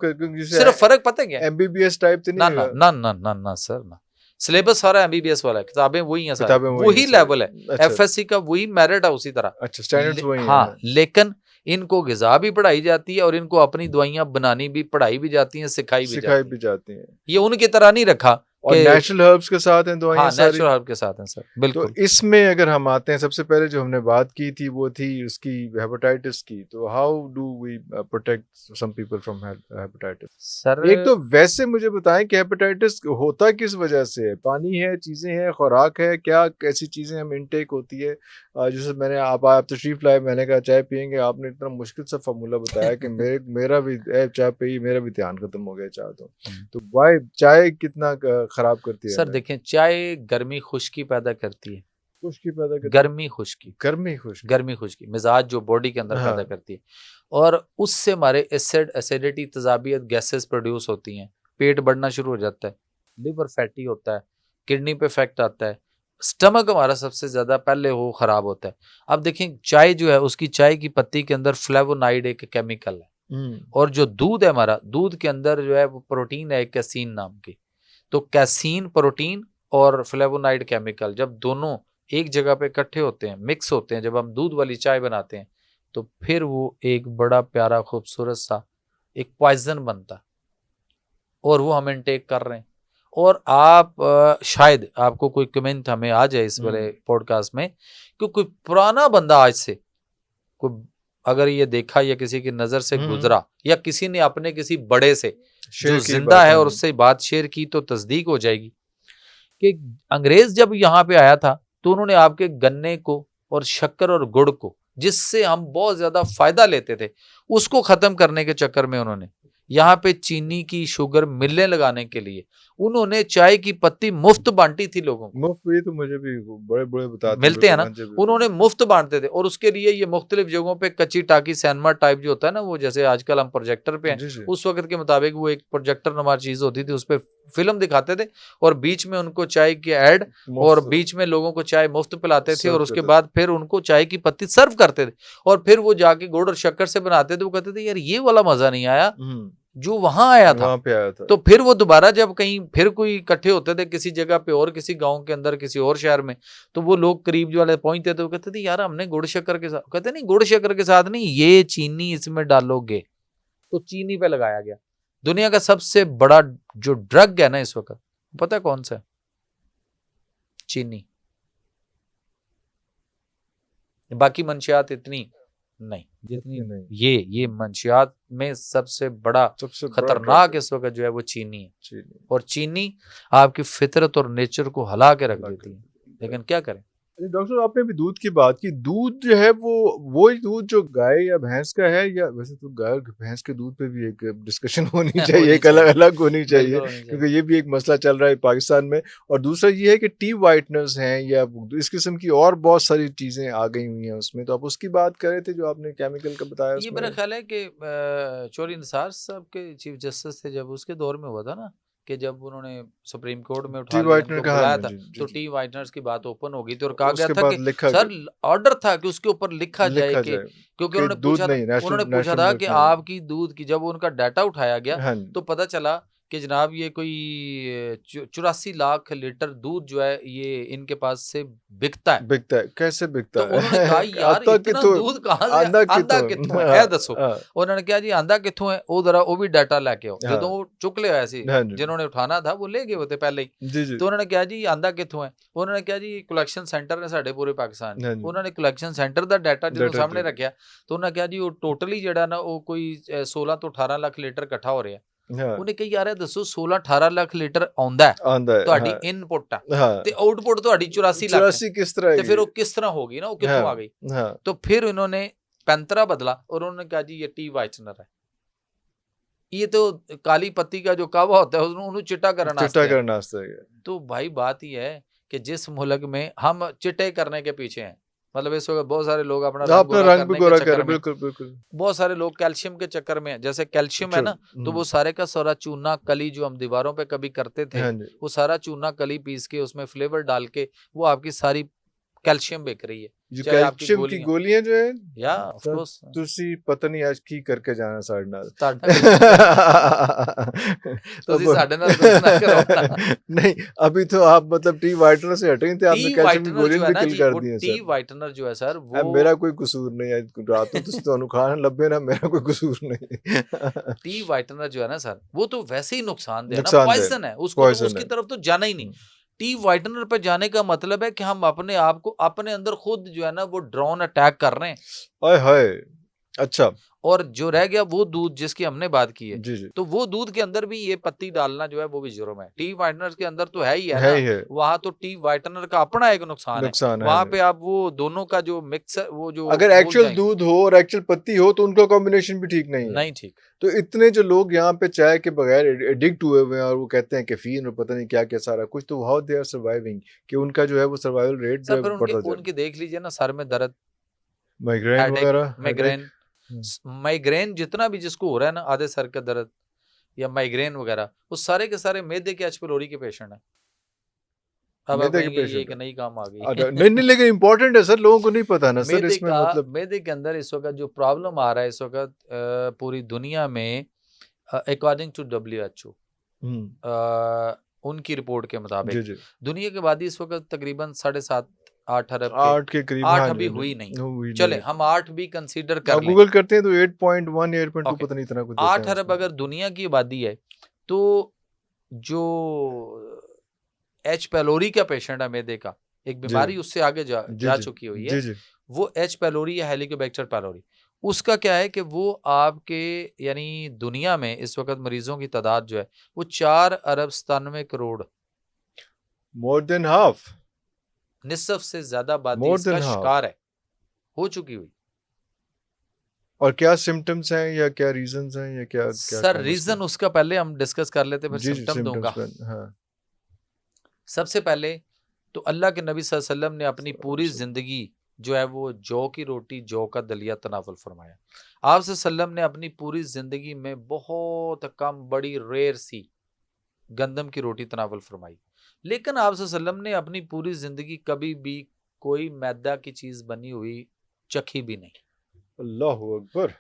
सिर्फ फर्क पता है क्या? एमबीबीएस टाइप तो नहीं? ना सर, ना सिलेबस सारा एमबीबीएस वाला है, किताबें वही हैं, सारी वही लेवल है, एफएससी का वही मेरिट है उसी तरह। अच्छा, स्टैंडर्ड्स वही हैं। हाँ, लेकिन इनको गिजा भी पढ़ाई जाती है और इनको अपनी दवाइयां बनानी भी पढ़ाई भी जाती हैं, सिखाई भी जाती हैं। ये उनकी तरह नहीं रखा और नेचुरल हर्ब्स के साथ हैं दवाइयां। हाँ, नेचुरल हर्ब के साथ हैं सर, बिल्कुल। तो इसमें अगर हम आते हैं, सबसे पहले जो हमने बात की थी वो थी उसकी हेपेटाइटिस की। तो how do we protect some people from hepatitis? Sir एक तो वैसे मुझे बताएं कि हेपेटाइटिस होता किस वजह से है? पानी है, चीजें हैं, खुराक है, क्या कैसी चीजें हम इनटेक होती है? जैसे मैंने आप तशरीफ लाए, मैंने कहा चाय पियेंगे, आपने इतना मुश्किल सा फार्मूला बताया कि मेरा भी चाय पिए, मेरा भी ध्यान खत्म हो गया चाय। तो वाई चाय कितना खराब करती है? सर देखें, चाय गर्मी खुश्की पैदा करती है, गर्मी खुश्की मिजाज जो बॉडी के अंदर पैदा करती है, और उससे हमारे एसिडिटी, तेजाबियत, गैसेस प्रोड्यूस होती हैं, पेट बढ़ना शुरू हो जाता है, लिवर फैटी होता है, किडनी पे इफेक्ट आता है, स्टमक हमारा सबसे ज्यादा पहले वो खराब होता है। अब देखें चाय जो है, उसकी चाय की पत्ती के अंदर फ्लेवोनाइड एक केमिकल है, और जो दूध है हमारा, दूध के अंदर जो है वो प्रोटीन है कैसीन नाम की। तो कैसीन प्रोटीन और फ्लेवोनाइड केमिकल जब दोनों एक जगह पे इकट्ठे होते हैं, मिक्स होते हैं, जब हम दूध वाली चाय बनाते हैं, तो फिर वो एक बड़ा प्यारा खूबसूरत सा एक पॉइजन बनता है, और वो हम इनटेक कर रहे हैं। और आप शायद आपको कोई कमेंट हमें आ जाए इस वाले पॉडकास्ट में कि कोई पुराना बंदा आज से कोई अगर ये देखा या किसी की नजर से गुजरा, या किसी ने अपने किसी बड़े से जो जिंदा है और उससे बात शेयर की, तो तस्दीक हो जाएगी कि अंग्रेज जब यहाँ पे आया था तो उन्होंने आपके गन्ने को और शक्कर और गुड़ को, जिससे हम बहुत ज्यादा फायदा लेते थे, उसको खत्म करने के चक्कर में उन्होंने यहाँ पे चीनी की शुगर मिलें लगाने के लिए उन्होंने चाय की पत्ती मुफ्त बांटी थी लोगों को। मुफ्त ये तो मुझे भी बड़े बड़े बताते मिलते हैं ना, बिल्कुल, हाँ जी, बिल्कुल। उन्होंने मुफ्त बांटते थे। और उसके लिए ये मुख्तलिफ जगहों पे कच्ची टाकी सिनेमा टाइप जो होता है ना, वो जैसे आजकल हम प्रोजेक्टर पे हैं, जी जी उस वक्त के मुताबिक वो एक प्रोजेक्टर नुमा चीज होती थी, उस पर फिल्म दिखाते थे और बीच में उनको चाय की एड और मुफ्त बीच में लोगों को चाय मुफ्त पिलाते थे सर्व और उसके करते बाद फिर उनको चाय की पत्ती सर्व करते थे और फिर वो जाके गुड़ और शक्कर से बनाते थे। वो कहते थे यार ये वाला मजा नहीं आया जो वहां आया था। वहां पे आया था। तो फिर वो दोबारा जब कहीं फिर कोई इकट्ठे होते थे किसी जगह पे और किसी गांव के अंदर किसी और शहर में, तो वो लोग करीब जो वाले पहुंचते थे, वो कहते थे यार हमने गुड़ शक्कर के साथ, कहते नहीं गुड़ शक्कर के साथ नहीं, ये चीनी इसमें डालोगे। तो चीनी पे लगाया गया। दुनिया का सबसे बड़ा जो ड्रग है ना इस वक्त, पता है कौन सा है? चीनी। बाकी मंशियात इतनी नहीं जितनी नहीं, ये मंशियात में सबसे बड़ा सबसे बड़ा खतरनाक ड्रग इस वक्त जो है वो चीनी है। चीनी। और चीनी आपकी फितरत और नेचर को हिला के रख हिला के देती है, रख देती है। लेकिन क्या करें। डॉक्टर साहब आपने भी दूध की बात की, दूध जो है वो ही दूध जो गाय या भैंस का है, या वैसे तो गाय और भैंस के दूध पे भी एक डिस्कशन होनी चाहिए, होनी एक अलग चाहिए, अलग होनी चाहिए, बिल्कुल होनी चाहिए। क्योंकि ये भी एक मसला चल रहा है पाकिस्तान में। और दूसरा ये है कि टी वाइटनर्स हैं या इस किस्म की और बहुत सारी चीजें आ गई हुई हैं उसमें, तो आप उसकी बात कर रहे थे जो आपने केमिकल का बताया ये मेरा उसमें। ख्याल है कि चौधरी निसार साहब के चीफ जस्टिस थे जब, उसके दौर में हुआ था ना, कि जब उन्होंने सुप्रीम कोर्ट में उठा टी लिया, वाइटनर इनको का, हाँ बुलाया था, जी तो जी, टी वाइटनर्स की बात ओपन हो गई थी और कहा गया उसके था बाद कि लिखा सर ऑर्डर था कि उसके ऊपर लिखा जाए लिखा कि, जाए क्योंकि कि उन्होंने दूध पूछा था, नहीं, नेशनल उन्होंने पूछा नेशनल था मिल्क कि नहीं। आपकी दूध की, जब उनका डाटा उठाया गया हाँ तो पता चला कि जनाब ये कोई 84 लाख लीटर दूध जो है ये इनके पास से बिकता है। बिकता है, कैसे बिकता तो उन्होंने कहा है? यार आता इतना कितों, दूध कहाँ से आंदा आंदा कितों, कित्थों है हाँ ए दसो। हाँ उन्होंने कहा जी आंदा कित्थों है, वो जरा वो भी डाटा लेके आओ। हाँ जो वो चुक लिया ऐसी, हाँ जी जिन्होंने उठाना था वो ले गए होते पहले ही। जी जी तो उन्होंने कहा जी आंदा कित्थों है, उन्होंने कहा जी कलैक्शन सेंटर ने साढ़े पूरे पाकिस्तान हाँ च, जी उन्होंने कलैक्शन सेंटर ਦਾ डाटा ਜਦੋਂ डाटा ਸਾਹਮਣੇ दे ਰੱਖਿਆ तो उन्होंने कहा जी वो टोटली ਜਿਹੜਾ ਨਾ ਉਹ ਕੋਈ 16 ਤੋਂ 18 ਲੱਖ ਲੀਟਰ ਇਕੱਠਾ ਹੋ ਰਿਹਾ। हाँ ਉਹਨੇ ਕਹੀ ਯਾਰ ਇਹ ਦੱਸੋ 16 18 ਲੱਖ ਲੀਟਰ ਆਉਂਦਾ ਹੈ आंदा है, ਤੁਹਾਡੀ हाँ ਇਨਪੁਟ ਆ हाँ ਤੇ ਆਊਟਪੁਟ ਤੁਹਾਡੀ 84 ਲੱਖ ਹੈ, 84 किस तरह ਤੇ की, ਫਿਰ ਉਹ ਕਿਸ ਤਰ੍ਹਾਂ ਹੋ ਗਈ ਨਾ, ਉਹ ਕਿੱਥੋਂ ਆ हाँ ਗਈ। हाँ तो फिर इन्होंने पैंतरा बदला और उन्होंने कहा जी ये टी वाइटनर है, ये तो काली पत्ती का जो कावा होता है उसਨੂੰ चिट्टा करना चिट्टा है। करना है। तो भाई बात ये है कि जिस मुल्क में हम चिट्टे करने के पीछे हैं, मतलब इस वक्त बहुत सारे लोग अपना रंग अपना गोरा रंग भी करने के गोरा चक्कर कर, में, बिल्कुल बिल्कुल बहुत सारे लोग कैल्शियम के चक्कर में हैं। जैसे कैल्शियम है ना, तो वो सारे का सारा चूना कली जो हम दीवारों पे कभी करते थे, हाँ जी वो सारा चूना कली पीस के उसमें फ्लेवर डाल के वो आपकी सारी कैल्शियम बिक रही है, जो चाहे आपकी कैल्शियम की गोलियां जो है, या ऑफ सर कोर्स ਤੁਸੀਂ ਪਤਾ ਨਹੀਂ ਅੱਜ ਕੀ ਕਰਕੇ ਜਾਣਾ ਸਾਡੇ ਨਾਲ। ਤੁਸੀਂ अब ਸਾਡੇ ਨਾਲ ਕੁਝ ਨਾ ਕਰੋ ना। नहीं, अभी तो आप मतलब टी वाइटनर से हटे थे, आपने टी कैल्शियम की वाइटनर गोलियां जो है भी ना किल जी, कर वो दी हैं टी सर। वाइटनर जो है सर वो मेरा कोई कसूर नहीं है, रात तो ਤੁਹਾਨੂੰ ਖਾਣ ਲੱਭੇ ਨਾ, मेरा कोई कसूर नहीं। टी वाइटनर जो है ना सर, वो तो वैसे ही नुकसानदेह है ना, नुकसानदेह, पॉइजन है, उसको तो पॉइजन उसकी है। तरफ तो जाना ही नहीं। टी वाइटनर पे जाने का मतलब है कि हम अपने आप को अपने अंदर खुद जो है ना वो ड्रोन अटैक कर रहे हैं। हाय हाय, अच्छा और जो रह गया वो दूध जिसकी हमने बात की है, जी जी, तो वो दूध के अंदर भी ये पत्ती डालना जो है वो भी जुर्म है। टी वाइटनर के अंदर तो है ही है है ना, ही है, वहां तो टी वाइटनर का अपना एक नुकसान है, नुकसान है वहां नहीं। पे आप वो दोनों का जो मिक्सर वो जो अगर भूल एक्चुअल जाएंगे, दूध हो और एक्चुअल पत्ती हो तो उनका कॉम्बिनेशन भी ठीक नहीं है। नहीं ठीक। तो इतने जो लोग यहाँ पे चाय के बगैर एडिक्ट हुए हुए हैं और वो कहते हैं कैफीन और पता नहीं क्या क्या सारा कुछ, तो हाउ दे आर सर्वाइविंग, कि उनका जो है वो सर्वाइवल रेट जो सर है फिर उनके बढ़ता जाए। उनके देख लीजिए ना, सर में दर्द, माइग्रेन हेडेक, वगैरह, माइग्रेन, माइग्रेन जितना भी जिसको हो रहा है ना, आधे सर का दर्द या माइग्रेन वगैरह, वो सारे के सारे मैदे के एच पिलोरी के पेशेंट हैं। अब आप मैदे के कहेंगे ये पेशेंट एक नई काम आ गई। अच्छा, नहीं नहीं, लेकिन इम्पोर्टेंट है सर, लोगों को नहीं पता ना सर मैदे इसमें का मतलब। मैदे के अंदर इस वक्त जो प्रॉब्लम आ रहा है इस वक्त पूरी दुनिया में, अकॉर्डिंग टू WHO, उनकी रिपोर्ट के जी मुताबिक जी, दुनिया की आबादी इस वक्त तकरीबन 7.5-8 अरब 8 के करीब, 8 हाँ अभी जी, हुई नहीं, हुई चले नहीं। हम 8 भी कंसीडर कर आप लें। गूगल करते हैं तो 8.1 या 8.2 ओके, पता नहीं इतना कुछ देता 8 है अरब उसमें। अगर दुनिया की आबादी है, तो जो एच पैलोरी का पेशेंट है मैदे का, एक जी बीमारी उससे आगे जा जी जा जी चुकी हुई जी है, जी, वो एच पैलोरी या हेलिकोबैक्टर पैलोरी, उसका क्या है कि वो आपके यानी दुनिया में इस वक्त मरीजों की तादाद जो है वो 4 अरब 97 करोड़, मोर देन हाफ, निसफ से ज्यादा आबादी मोर इसका देन हाफ। शिकार है, हो चुकी हुई। और क्या सिम्टम्स हैं या क्या रीजंस हैं या क्या क्या सर क्या रीजन मसला? उसका पहले हम डिस्कस कर लेते फिर जी सिम्टम दूंगा। सिम्टम्स में हाँ सबसे पहले तो अल्लाह के नबी सल्लल्लाहु अलैहि वसल्लम ने अपनी पूरी जिंदगी जो है वो जौ की रोटी जौ का दलिया तनावल फरमाया। आप सल्लल्लाहु अलैहि वसल्लम ने अपनी पूरी जिंदगी में बहुत कम बड़ी रेयर सी गंदम की रोटी तनावल फरमाई। लेकिन आप सल्लल्लाहु अलैहि वसल्लम ने अपनी पूरी जिंदगी कभी भी कोई मैदा की चीज बनी हुई चखी भी नहीं। अल्लाह अकबर।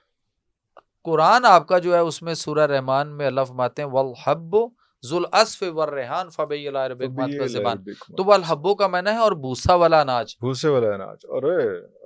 कुरान आपका जो है उसमें सूरह रहमान में अल्लाह फरमाते हैं वल हब्बु जुल अस्फ़ वर रेहान फबी अला रब्बिक मातबा ज़बान। तो वल हब्बु का माना है और भूसा वाला अनाज। भूसे वाला अनाज। अरे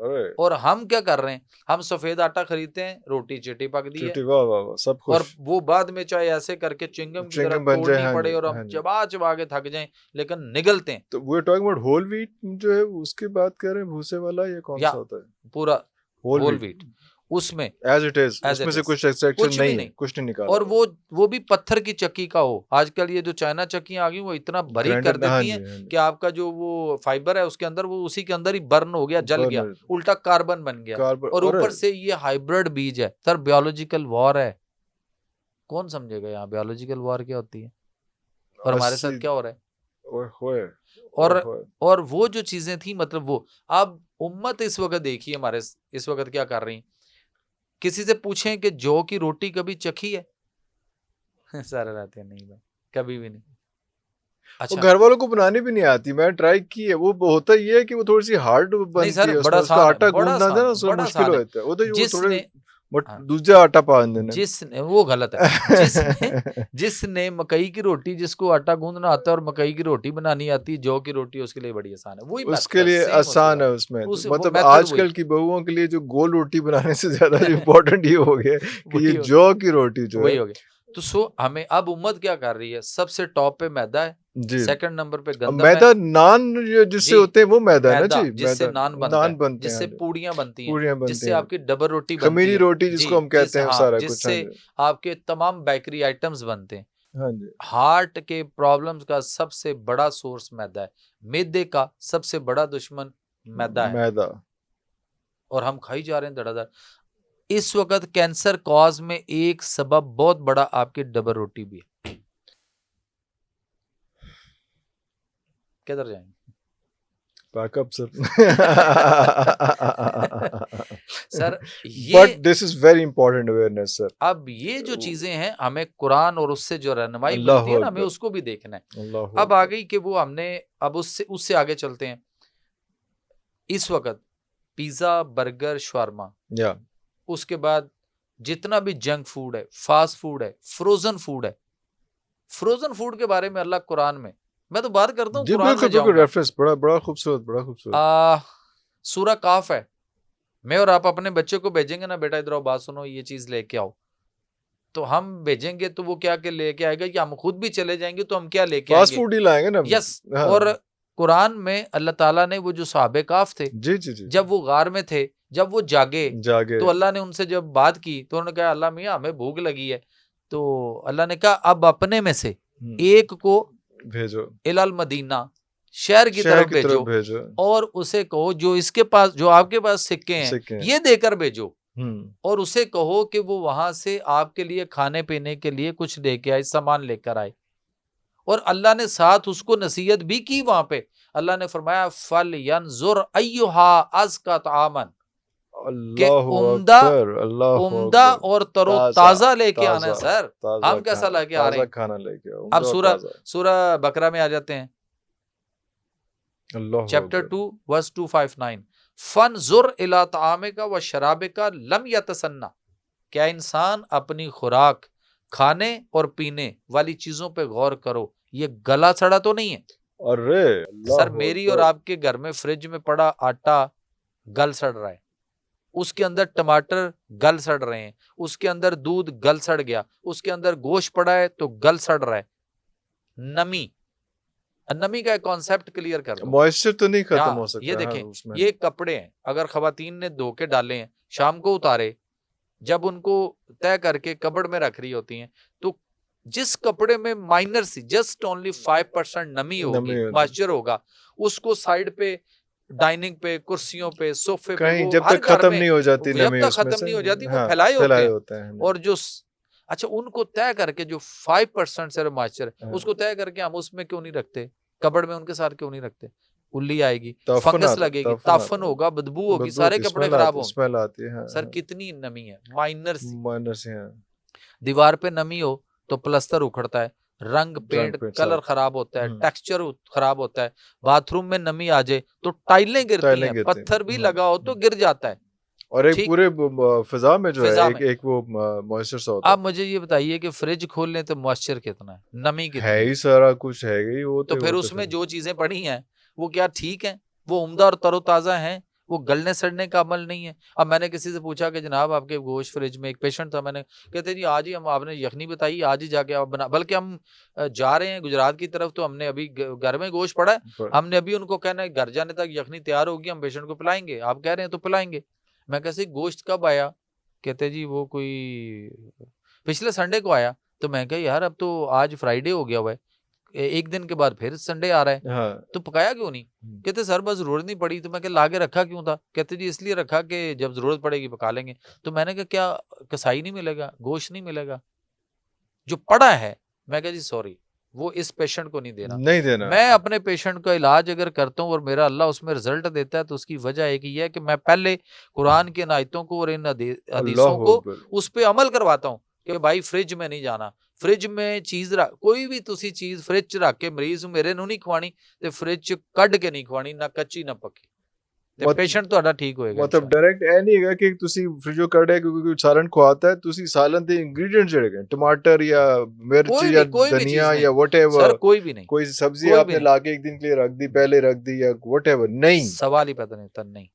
अरे और हम क्या कर रहे हैं, हम सफेद आटा खरीदते हैं, रोटी चिटी पक दी है चिट्टी वाह वाह वाह सब और खुश वो बाद में चाहे ऐसे करके चिंगम की तरह चिंगम बन जाए। तोड़नी हाँ पड़े जी और हाँ हम जी। चबा चबा के थक जाएं, लेकिन निगलते हैं। तो we are talking about whole wheat जो है उसकी बात कर रहे हैं भूसे वाला या कौन या सा होता है? पूरा होल होल व्हीट व्हीट उसमें एज इट इज एज उसमें इट से इज कुछ एक्सट्रैक्शन कुछ भी नहीं है नहीं। कुछ नहीं निकाला और वो भी पत्थर की चक्की का हो। आजकल ये जो चाइना चक्कियां आ गई वो इतना बारीक कर ग्राइंडर। हाँ देती जी हैं हाँ जी कि आपका जो वो फाइबर है उसके अंदर वो उसी के अंदर ही बर्न हो गया, जल गया, बर्नर उल्टा कार्बन बन गया। कार्बन। और अरे ऊपर से ये हाइब्रिड बीज है सर, बायोलॉजिकल वॉर है। कौन समझेगा यहाँ बायोलॉजिकल वॉर क्या होती है और हमारे साथ 80 क्या हो रहा है। ओए होए और ओए होए। और वो जो चीजें थी मतलब वो अब उम्मत इस वक्त देखिए हमारे इस वक्त क्या कर रही। किसी से पूछें कि जौ की रोटी कभी चखी है सारे रहते हैं नहीं भाई, कभी भी नहीं। वो अच्छा घर वालों को बनानी भी नहीं आती। मैं ट्राई की है। वो होता ये है कि वो थोड़ी सी हार्ड नहीं बनती सर, है बड़ा उसमें उसका आसान है, आटा बड़ा गूंदना था आसान ना है, उसमें बड़ा मुश्किल आसान हो है। जाता है। वो तो वो थोड़े जिसने बट हाँ, दूसरा आटा पान देने जिसने वो गलत है। जिसने जिसने मकई की रोटी, जिसको आटा गूंदना आता है और मकई की रोटी बनानी आती है, जौ की रोटी उसके लिए बड़ी आसान है। वही मेथड उसके है, लिए सेम उसी आसान का है उसमें तो उस वो मतलब मेथड वही आजकल की बहुओं के लिए जो गोल रोटी बनाने से ज्यादा जो इम्पोर्टेंट ये हो गया है कि ये वही हो जौ की रोटी जो वही है। हो गया। तो हमें अब उम्मत क्या कर रही है, सबसे टॉप पे मैदा है, जी सेकंड नंबर पे अब गंदम है। मैदा नान जिससे जी, होते हैं वो मैदा है ना मैदा जी। जिससे मैदा नान बनता नान है, बनते हैं। हाँ जिससे जी पूड़ियां बनती हैं, पूरियां बनती जिससे हैं। आपकी डबल रोटी बनती खमीरी है। रोटी जी, जिसको हम कहते हैं हाँ, सारा कुछ। हाँ जिससे जी आपके तमाम बेकरी आइटम्स बनते हैं। हाँ जी हार्ट के प्रॉब्लम्स का सबसे बड़ा सोर्स मैदा है। मैदे का सबसे बड़ा दुश्मन मैदा है मैदा। और हम खाई जा रहे हैं धड़ाधड़। इस वक्त कैंसर कॉज में एक सबब बहुत बड़ा आपकी डबल रोटी भी है। किधर जाएंगे बैकअप सर। सर बट ये this is very important awareness sir. अब ये जो चीजें हैं हमें कुरान और उससे जो रहनुमाई अल्लाह मिलती है ना, हमें अकबर उसको भी देखना है। अल्लाह अब आ अकबर। गई कि वो हमने अब उससे उससे आगे चलते हैं। इस वक्त पिज्जा, बर्गर, शवारमा, या उसके बाद जितना भी जंक फूड है, फास्ट फूड है, फ्रोजन फूड है। फ्रोजन फूड के बारे में अल्लाह कुरान में, मैं तो बात करता हूँ जी कुरान बिल्कुल में बिल्कुल जाऊंगा। रेफरेंस बड़ा बड़ा खूबसूरत बड़ा खूबसूरत। सूरह काफ है। मैं और आप अपने बच्चे को भेजेंगे ना, बेटा इधर आओ बात सुनो, ये चीज लेके आओ, तो हम भेजेंगे तो वो क्या के लेके आएगा, कि हम खुद भी चले जाएंगे तो हम क्या लेके फास्ट आएंगे। फूड ही लाएंगे ना। यस। हाँ और कुरान में अल्लाह ताला ने वो जो सहाबे काफ थे, जी जी जी जब वो गार में थे, जब वो जागे, जागे। तो अल्लाह ने उनसे जब बात की तो उन्होंने कहा अल्लाह मियाँ हमें भूख लगी है। तो अल्लाह ने कहा अब अपने में से एक को भेजो इलाल मदीना, शहर की शहर तरफ की तरफ भेजो भेजो और उसे कहो जो इसके पास, जो आपके पास सिक्के हैं सिक्के। ये देकर भेजो। हम्म और उसे कहो कि वो वहां से आपके लिए खाने पीने के लिए कुछ लेके आए, सामान लेकर आए। और अल्लाह ने साथ उसको नसीहत भी की वहां पे। अल्लाह ने फरमाया फल यंजुर अय्युहा अज़का तामन, के अल्लाह उम्दा अकबर अल्लाह उम्दा अकबर। और तरो ताजा ताजा लेके आना है ताजा सर। ताजा हम कैसा खाना लेके आ रहे हैं। खाना लेके आओ अब उम्दा और सूरह ताजा। सूरह बकरा में आ जाते हैं, अल्लाह चैप्टर अकबर 2 वर्स 259। फनजुर इला तामिका व शराबिका लम यतसन्ना, क्या इंसान अपनी खुराक, खाने और पीने वाली चीजों पे गौर करो, ये गला सड़ा तो नहीं है। अरे सर अल्लाह मेरी और अकबर। आपके घर में फ्रिज में पड़ा आटा गल सड़ रहा है, उसके अंदर टमाटर गल सड़ रहे हैं, उसके अंदर दूध गल सड़ गया, उसके अंदर गोश्त पड़ा है तो गल सड़ रहा है। नमी, नमी का कॉन्सेप्ट क्लियर कर दूं। मॉइस्चर तो नहीं खत्म हो हाँ, ये सकता है देखें, उसमें। ये कपड़े हैं, अगर खवातीन ने धो के डाले हैं, शाम को उतारे, जब उनको तय करके कपड़ में रख रही होती हैं, तो जिस कपड़े में माइनर सी जस्ट ओनली 5% नमी होगी, नमी होती। मॉइस्चर होगा, उसको साइड पे डाइनिंग पे, कुर्सियों पे, सोफे पे, कहीं वो जब हर तक घर खत्म में नहीं हो जाती जब नमी तक उसमें खत्म से, नहीं हो जाती वो हाँ फैलाए होते फैलाए हैं। होते हैं। और अच्छा उनको तय करके जो 5% से मॉइस्चर हाँ, उसको तय करके हम उसमें क्यों नहीं रखते, कबड़ में उनके साथ क्यों नहीं रखते? उल्ली आएगी, ताफन फंगस आता, लगेगी, ताफन ताफन आता, होगा, बदबू होगी, बदबू सारे होती, कपड़े खराब होंगे। स्मेल आती है, हाँ सर हाँ। कितनी नमी है, माइनर सी। माइनर से, हाँ। दीवार पे नमी हो तो प्लस्तर उखड़ता है, रंग रंग पेंट पे कलर साफ, खराब होता है, हम्म, टेक्सचर खराब होता है। बाथरूम में नमी आ जाए तो टाइलें गिरती टाइलें हैं, गिरती हैं, पत्थर भी लगा हो तो गिर जाता है। और एक ठीक, पूरे फिजा में जो है फिजा एक में। एक वो मॉइस्चर सा होता आप मुझे ये बताइए कि फ्रिज खोल लें तो मॉइस्चर कितना है, नमी है कितनी ही है? सारा कुछ है ही, तो फिर वो तो उसमें फिर जो चीजें पड़ी हैं वो क्या ठीक है? वो उम्दा और तरोताजा हैं? वो गलने सड़ने का अमल नहीं है? अब मैंने किसी से पूछा कि जनाब आपके गोश्त फ्रिज में, एक पेशेंट था, मैंने कहते जी आज ही हम, आपने यखनी बताई आज ही जाके आप बना, बल्कि हम जा रहे हैं गुजरात की तरफ तो हमने अभी घर में गोश्त पड़ा है, हमने अभी उनको कहना है घर जाने तक यखनी तैयार होगी, हम पेशेंट को पिलाएंगे, आप कह रहे हैं तो पिलाएंगे। मैं कैसे गोश्त कब आया? कहते जी वो कोई पिछले संडे को आया। तो मैं कहा यार अब तो आज फ्राइडे हो गया हुआ है, एक दिन के बाद फिर संडे आ रहा है, हाँ। तो पकाया क्यों नहीं? कहते सर बस जरूरत नहीं पड़ी। तो मैं कहा लाके रखा क्यों था? कहते जी इसलिए रखा कि जब जरूरत पड़ेगी पका लेंगे। तो मैंने कहा क्या कसाई नहीं मिलेगा, गोश्त नहीं मिलेगा जो पड़ा है? मैं कहा जी सॉरी, वो इस पेशेंट को नहीं देना। नहीं देना। मैं अपने पेशेंट का इलाज अगर करता हूँ और मेरा अल्लाह उसमें रिजल्ट देता है तो उसकी वजह एक ही है कि मैं पहले कुरान की इन आयतों को और इन हदीसों अल्लाह को अकबर। उस पर अमल करवाता हूँ कि भाई फ्रिज में नहीं जाना। फ्रिज में चीज कोई भी तुसी चीज फ्रिज च रख के मरीज मेरे ਨੂੰ नहीं खवानी ते फ्रिज च ਕੱਢ के नहीं खवानी, ना कच्ची ना पक्की, ਤੇ पेशेंट ਤੁਹਾਡਾ ठीक होएगा मतलब इंशाल्लाह। डायरेक्ट ए नहीं है कि तुसी फ्रिजो कड़े क्योंकि सालन खुआता है, तुसी सालन दे इंग्रेडिएंट्स ਜਿਹੜੇ हैं टमाटर या मिर्च या कोई भी धनिया चीज नहीं या व्हाटएवर, सर, कोई भी नहीं, कोई सब्जी कोई भी आपने नहीं, लाके एक दिन के लिए रख दी, पहले रख दी या व्हाटएवर, नहीं। सवाल ही पैदा नहीं होता, नहीं।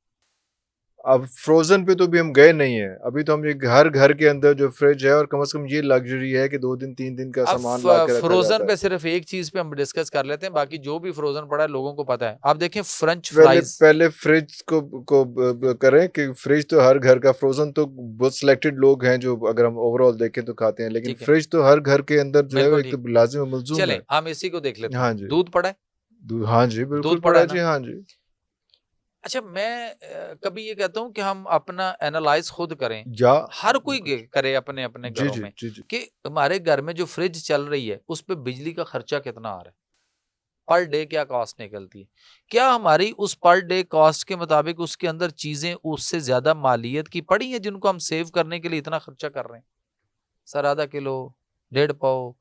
अब फ्रोजन पे तो भी हम गए नहीं है, अभी तो हम ये हर घर के अंदर जो फ्रिज है, और कम से कम ये लग्जरी है कि 2 दिन 3 दिन का अब सामान ला के रखा फ्रोजन जाता पे है। सिर्फ एक चीज पे हम डिस्कस कर लेते हैं, बाकी जो भी फ्रोजन पड़ा है लोगों को पता है। आप देखें फ्रेंच पहले फ्राइज, पहले फ्रिज करें कि फ्रिज तो हर घर का, फ्रोजन तो बहुत सिलेक्टेड लोग हैं जो अगर हम ओवरऑल देखें तो खाते हैं, लेकिन ठीक है, फ्रिज तो हर घर के अंदर जो है वो बिल्कुल एक ठीक। तो लाजिम और मलजूम चले है। हम इसी को देख लेते हाँ हैं, जी। दूध पड़ा है, हाँ जी बिल्कुल दूध पड़ा पड़ा है है जी, ना। हाँ जी। अच्छा मैं कभी ये कहता हूँ कि हम अपना एनालाइज खुद करें, या हर कोई करे अपने अपने जी घरों जी में जी जी। कि हमारे घर में जो फ्रिज चल रही है उस पे बिजली का खर्चा कितना आ रहा है, पर डे क्या कॉस्ट निकलती है, क्या हमारी उस पर डे कॉस्ट के मुताबिक उसके अंदर चीजें उससे ज्यादा मालियत की पड़ी हैं जिनको हम सेव करने के लिए इतना खर्चा कर रहे हैं? सर आधा किलो, 1.5 पाव,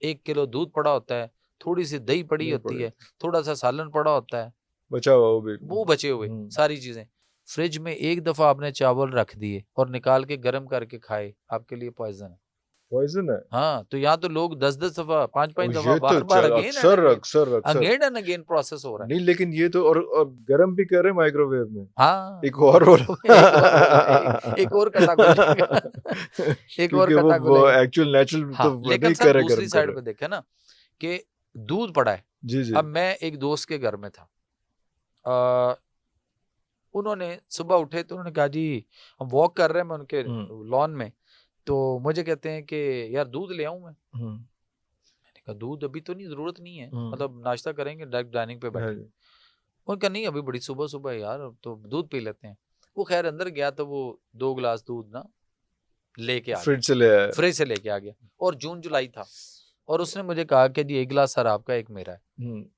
1 किलो दूध पड़ा होता है, थोड़ी सी दही पड़ी नहीं होती पड़े, है, थोड़ा सा सालन पड़ा होता है, बचा हुआ वो भी। वो बचे हुए सारी चीजें। फ्रिज में एक दफा आपने चावल रख दिए और निकाल के गर्म करके खाए, आपके लिए पॉइजन है। पॉइजन है। हाँ, तो यहाँ तो लोग 10-10 दफा, 5-5 दफा, ये तो बार बार अगेन एंड अक्सर अगेन, अक्सर अक्सर। अगेन एंड अगेन प्रोसेस हो रहा है। नहीं लेकिन ये तो, और गर्म भी कर रहे हैं माइक्रोवेव में, हाँ, एक और रोल। एक और रोल है, एक और कटा खुल जाएगा, एक और क्योंकि कटा वो खुलेगा। एक्चुअल नेचुरल हाँ, तो लेकिन नहीं सर कर रहे, दूसरी गर्म कर साइड रहे। पे देखे ना कि दूध पड़ा है। जी जी। अब मैं एक दोस्त के घर में था, उन्होंने सुबह उठे तो उन्होंने कहा जी हम वॉक कर रहे हैं, मैं उनके लॉन में, तो मुझे कहते हैं कि यार दूध ले आऊं मैं। मैंने कहा दूध अभी तो नहीं, जरूरत नहीं है, मतलब नाश्ता करेंगे डायरेक्ट डाइनिंग पे बैठे। उन्होंने कहा नहीं अभी बड़ी सुबह सुबह है यार, अब तो दूध पी लेते हैं। वो खैर अंदर गया तो वो 2 गिलास दूध ना लेके आ गया, फ्रिज से ले आया। फ्रिज से लेके आ गया, और जून जुलाई था, और उसने मुझे कहा कि जी 1 गिलास सर आपका, एक मेरा है।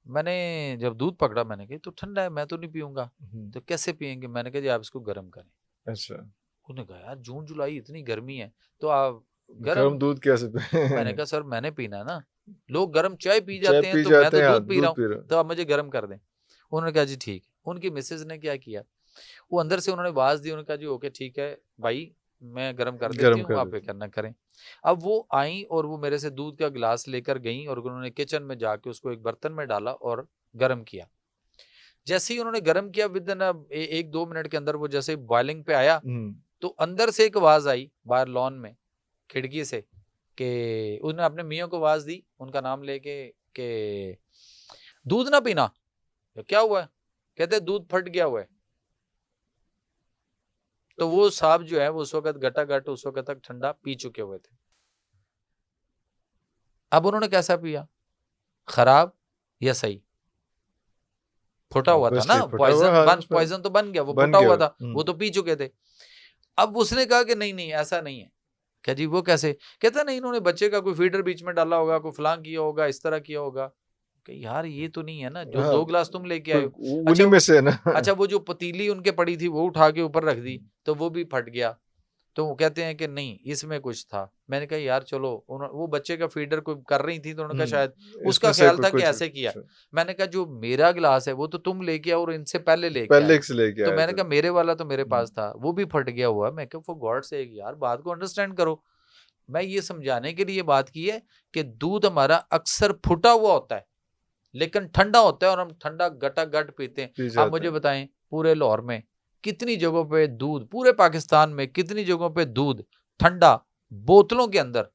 मैंने जब दूध पकड़ा मैंने कहा तो ठंडा है, मैं तो नहीं पीऊंगा। तो कैसे पियेंगे? मैंने कहा जी आप इसको गर्म करें। अच्छा। उन्होंने कहा यार जून जुलाई इतनी गर्मी है तो आप गर्म गर्म। दूध कैसे मैंने कहा सर मैंने पीना है ना, लोग गर्म चाय पी चाय जाते हैं पी तो मैं जाते तो हैं, हाँ, दूध पी रहा पी हूँ, तो आप मुझे गर्म कर दें। उन्होंने कहा जी ठीक है। उनकी मिसेज ने क्या किया, वो अंदर से उन्होंने आवाज दी, उन्होंने कहा जी ओके ठीक है भाई मैं गर्म कर देती गर्म हूँ, कर आप ये देते। करना करें। अब वो आई और वो मेरे से दूध का गिलास लेकर गई और उन्होंने किचन में जाके उसको एक बर्तन में डाला और गर्म किया। जैसे ही उन्होंने गर्म किया विद इन 1-2 मिनट के अंदर वो जैसे बॉइलिंग पे आया, तो अंदर से एक आवाज आई बाहर लॉन में खिड़की से कि उसने अपने मियाँ को आवाज दी उनका नाम लेके कि दूध ना पीना। क्या हुआ है? कहते दूध फट गया हुआ है। तो वो साहब जो है वो उस वक्त गटागट उस वक्त तक ठंडा पी चुके हुए थे। अब उन्होंने कैसा पिया, खराब या सही? फुटा हुआ था ना, Obviously, फटा हुआ, हाँ, उसमें पॉइजन तो बन गया, वो बन फुटा गया। हुआ था, वो तो पी चुके थे। अब उसने कहा कि नहीं नहीं ऐसा नहीं है। क्या जी वो कैसे? कहता नहीं इन्होंने बच्चे का कोई फीडर बीच में डाला होगा, कोई फलां किया होगा, इस तरह किया होगा। कि यार ये तो नहीं है ना, जो हाँ, 2 गिलास तुम लेके आए हो। उन्हीं अच्छा में से है ना। अच्छा वो जो पतीली उनके पड़ी थी वो उठा के ऊपर रख दी तो वो भी फट गया। तो वो कहते हैं कि नहीं इसमें कुछ था। मैंने कहा यार चलो, वो बच्चे का फीडर कोई कर रही थी तो उन्होंने कहा शायद उसका इसमें से ख्याल था कि कुछ ऐसे किया। मैंने कहा जो मेरा गिलास है वो तो तुम लेके आओ और इनसे पहले लेके आए, से लेके तो आए मैंने थे। कहा मेरे वाला तो मेरे पास था, वो भी फट गया हुआ। मैं कहा फॉर गॉड सेक यार बात को अंडरस्टैंड करो। मैं ये समझाने के लिए बात की है कि दूध हमारा अक्सर फुटा हुआ होता है लेकिन ठंडा होता है और हम ठंडा गटागट पीते हैं। पी आप जाते मुझे हैं। बताएं पूरे लाहौर में कितनी जगहों पे दूध, पूरे पाकिस्तान में कितनी जगहों पे दूध ठंडा बोतलों के अंदर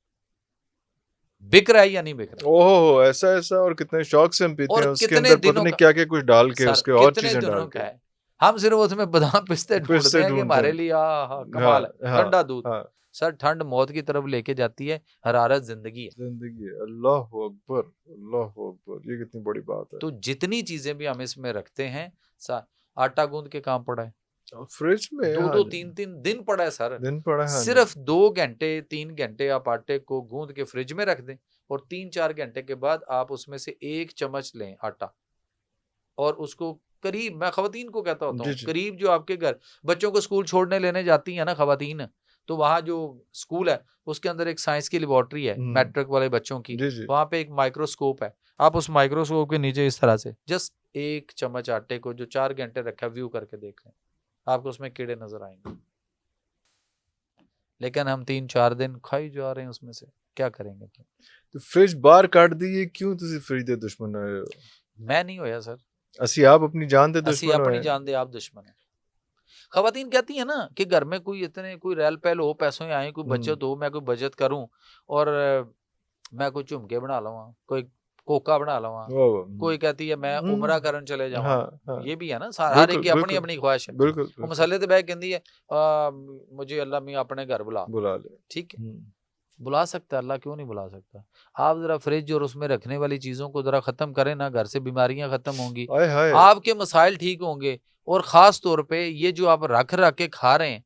बिक रहा है या नहीं बिक रहा? ओहो, ऐसा ऐसा, और कितने शौक से हम पीते और हैं, उसके कितने अंदर पता दिनों नहीं का क्या क्या कुछ डाल के, सर, उसके और कितने चीजें डाल दिनों का के। है। हम सिर्फ उसमें बादाम पिस्ते फिर ढूंढते से हैं कि ढूंढते हमारे हैं। लिए हाँ कमाल है हाँ ठंडा दूध। हाँ। सर ठंड मौत की तरफ लेके जाती है, हरारत जिंदगी है। जिंदगी है। अल्लाह अकबर, अल्लाह अकबर, ये कितनी बड़ी बात है। तो जितनी चीजें भी हम इसमें रखते हैं, आटा गूंद के काम पड़ा है, फ्रिज में, 2-2 हाँ जी, 3-3 दिन पड़ा है सर। दिन पड़ा है, हाँ जी। सिर्फ 2 घंटे 3 घंटे आप आटे को गूंद के फ्रिज में रख दें और 3-4 घंटे के बाद आप उसमें से 1 चम्मच लें आटा और उसको करीब, मैं खवातीन को कहता होता जी हूँ, जी। करीब जो आपके घर बच्चों को स्कूल छोड़ने लेने जाती है ना खवातीन, तो वहाँ जो स्कूल है उसके अंदर एक साइंस की लेबोरेटरी है मैट्रिक वाले बच्चों की, जी जी। वहाँ पे एक माइक्रोस्कोप है। आप उस माइक्रोस्कोप के नीचे इस तरह से जस्ट 1 चम्मच आटे को जो 4 घंटे रखा व्यू करके देख लें, आपको उसमें कीड़े नजर आएंगे। लेकिन हम 3-4 दिन खाई जा रहे हैं उसमें से, क्या करेंगे फिर? तो फ्रिज बाहर ਕੱਢ ਦਈਏ, क्यों ਤੁਸੀਂ फ्रिज ਦੇ दुश्मन ਹੋਏ ਹੋ? मैं नहीं होया सर, ਅਸੀਂ ਆਪ अपनी जान ਦੇ असी दुश्मन अपनी होए। जान दे आप दुश्मन है। खवातीन कहती है ना कि घर में कोई इतने कोई रहल पहल हो, पैसों आए, कोई बचत हो, मैं कोई बचत करूं और मैं कोई झुमके बना लवा, कोई कोका बना लवा, वाह वाह। कोई कहती है मैं उमरा करन चले जावा। हाँ हाँ, ये भी है ना, हर एक बिल्कुल की अपनी बिल्कुल अपनी ख्वाहिश है। बिल्कुल वो बिल्कुल। मसाले तो बह कहती है मुझे अल्लाह मियाँ अपने घर बुला, बुला ले। ठीक है बुला सकता है, अल्लाह क्यों नहीं बुला सकता। आप जरा फ्रिज और उसमें रखने वाली चीजों को जरा खत्म करें ना, घर से बीमारियां खत्म होंगी, हाय हाय। आपके मसाइल ठीक होंगे। और खास तौर पे ये जो आप रख रख के खा रहे हैं,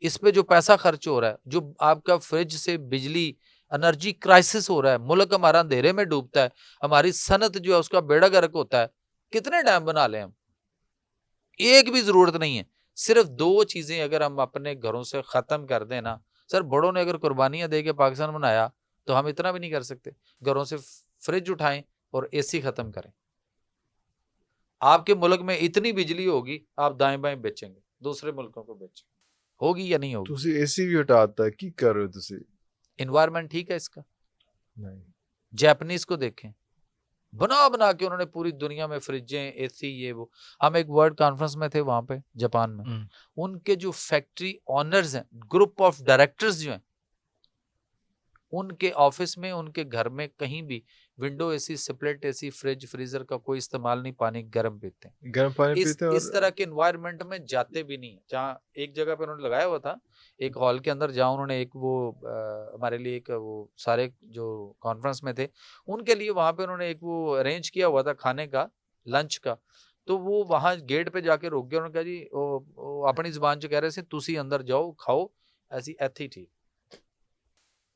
इस पे जो पैसा खर्च हो रहा है, जो आपका फ्रिज से बिजली एनर्जी क्राइसिस हो रहा है, मुल्क हमारा अंधेरे में डूबता है, हमारी सनत जो है उसका बेड़ा गर्क होता है, कितने डैम बना लें हम, एक भी जरूरत नहीं है। सिर्फ 2 चीजें अगर हम अपने घरों से खत्म कर दें ना सर, बड़ों ने अगर कुर्बानियां दे के पाकिस्तान बनाया तो हम इतना भी नहीं कर सकते। घरों से फ्रिज उठाएं और एसी खत्म करें। आपके मुल्क में इतनी बिजली होगी, आप दाएं बाएं बेचेंगे, दूसरे मुल्कों को बेचेंगे, होगी या नहीं होगी? ਤੁਸੀਂ ਏਸੀ ਵੀ ਹਟਾਤਾ, ਕੀ ਕਰ ਰਹੇ ਹੋ ਤੁਸੀਂ? इन्वायरमेंट ठीक है इसका? नहीं। जापानीज को देखें, बना बना के उन्होंने पूरी दुनिया में फ्रिजें, एसी, ये वो। हम एक वर्ल्ड कॉन्फ्रेंस में थे वहां पे जापान में, उनके जो फैक्ट्री ऑनर्स हैं, ग्रुप ऑफ डायरेक्टर्स जो हैं, उनके ऑफिस में, उनके घर में कहीं भी window AC, split AC, fridge, freezer का कोई इस्तेमाल नहीं, पानी गर्म पीते हैं। गर्म पानी इस पीते हैं। इस तरह के एनवायरनमेंट में जाते भी नहीं। जहाँ एक जगह पे उन्होंने लगाया हुआ था, एक हॉल के अंदर, जहाँ उन्होंने एक वो हमारे लिए एक वो सारे जो कॉन्फ्रेंस में थे उनके लिए वहाँ पे उन्होंने एक वो अरेंज किया हुआ था खाने का, लंच का। तो वो वहाँ गेट पे जाके रोक गया, उन्होंने कहा जी वो अपनी जुबान च कह रहे थे तुसी अंदर जाओ खाओ, ऐसी ऐथी ठीक,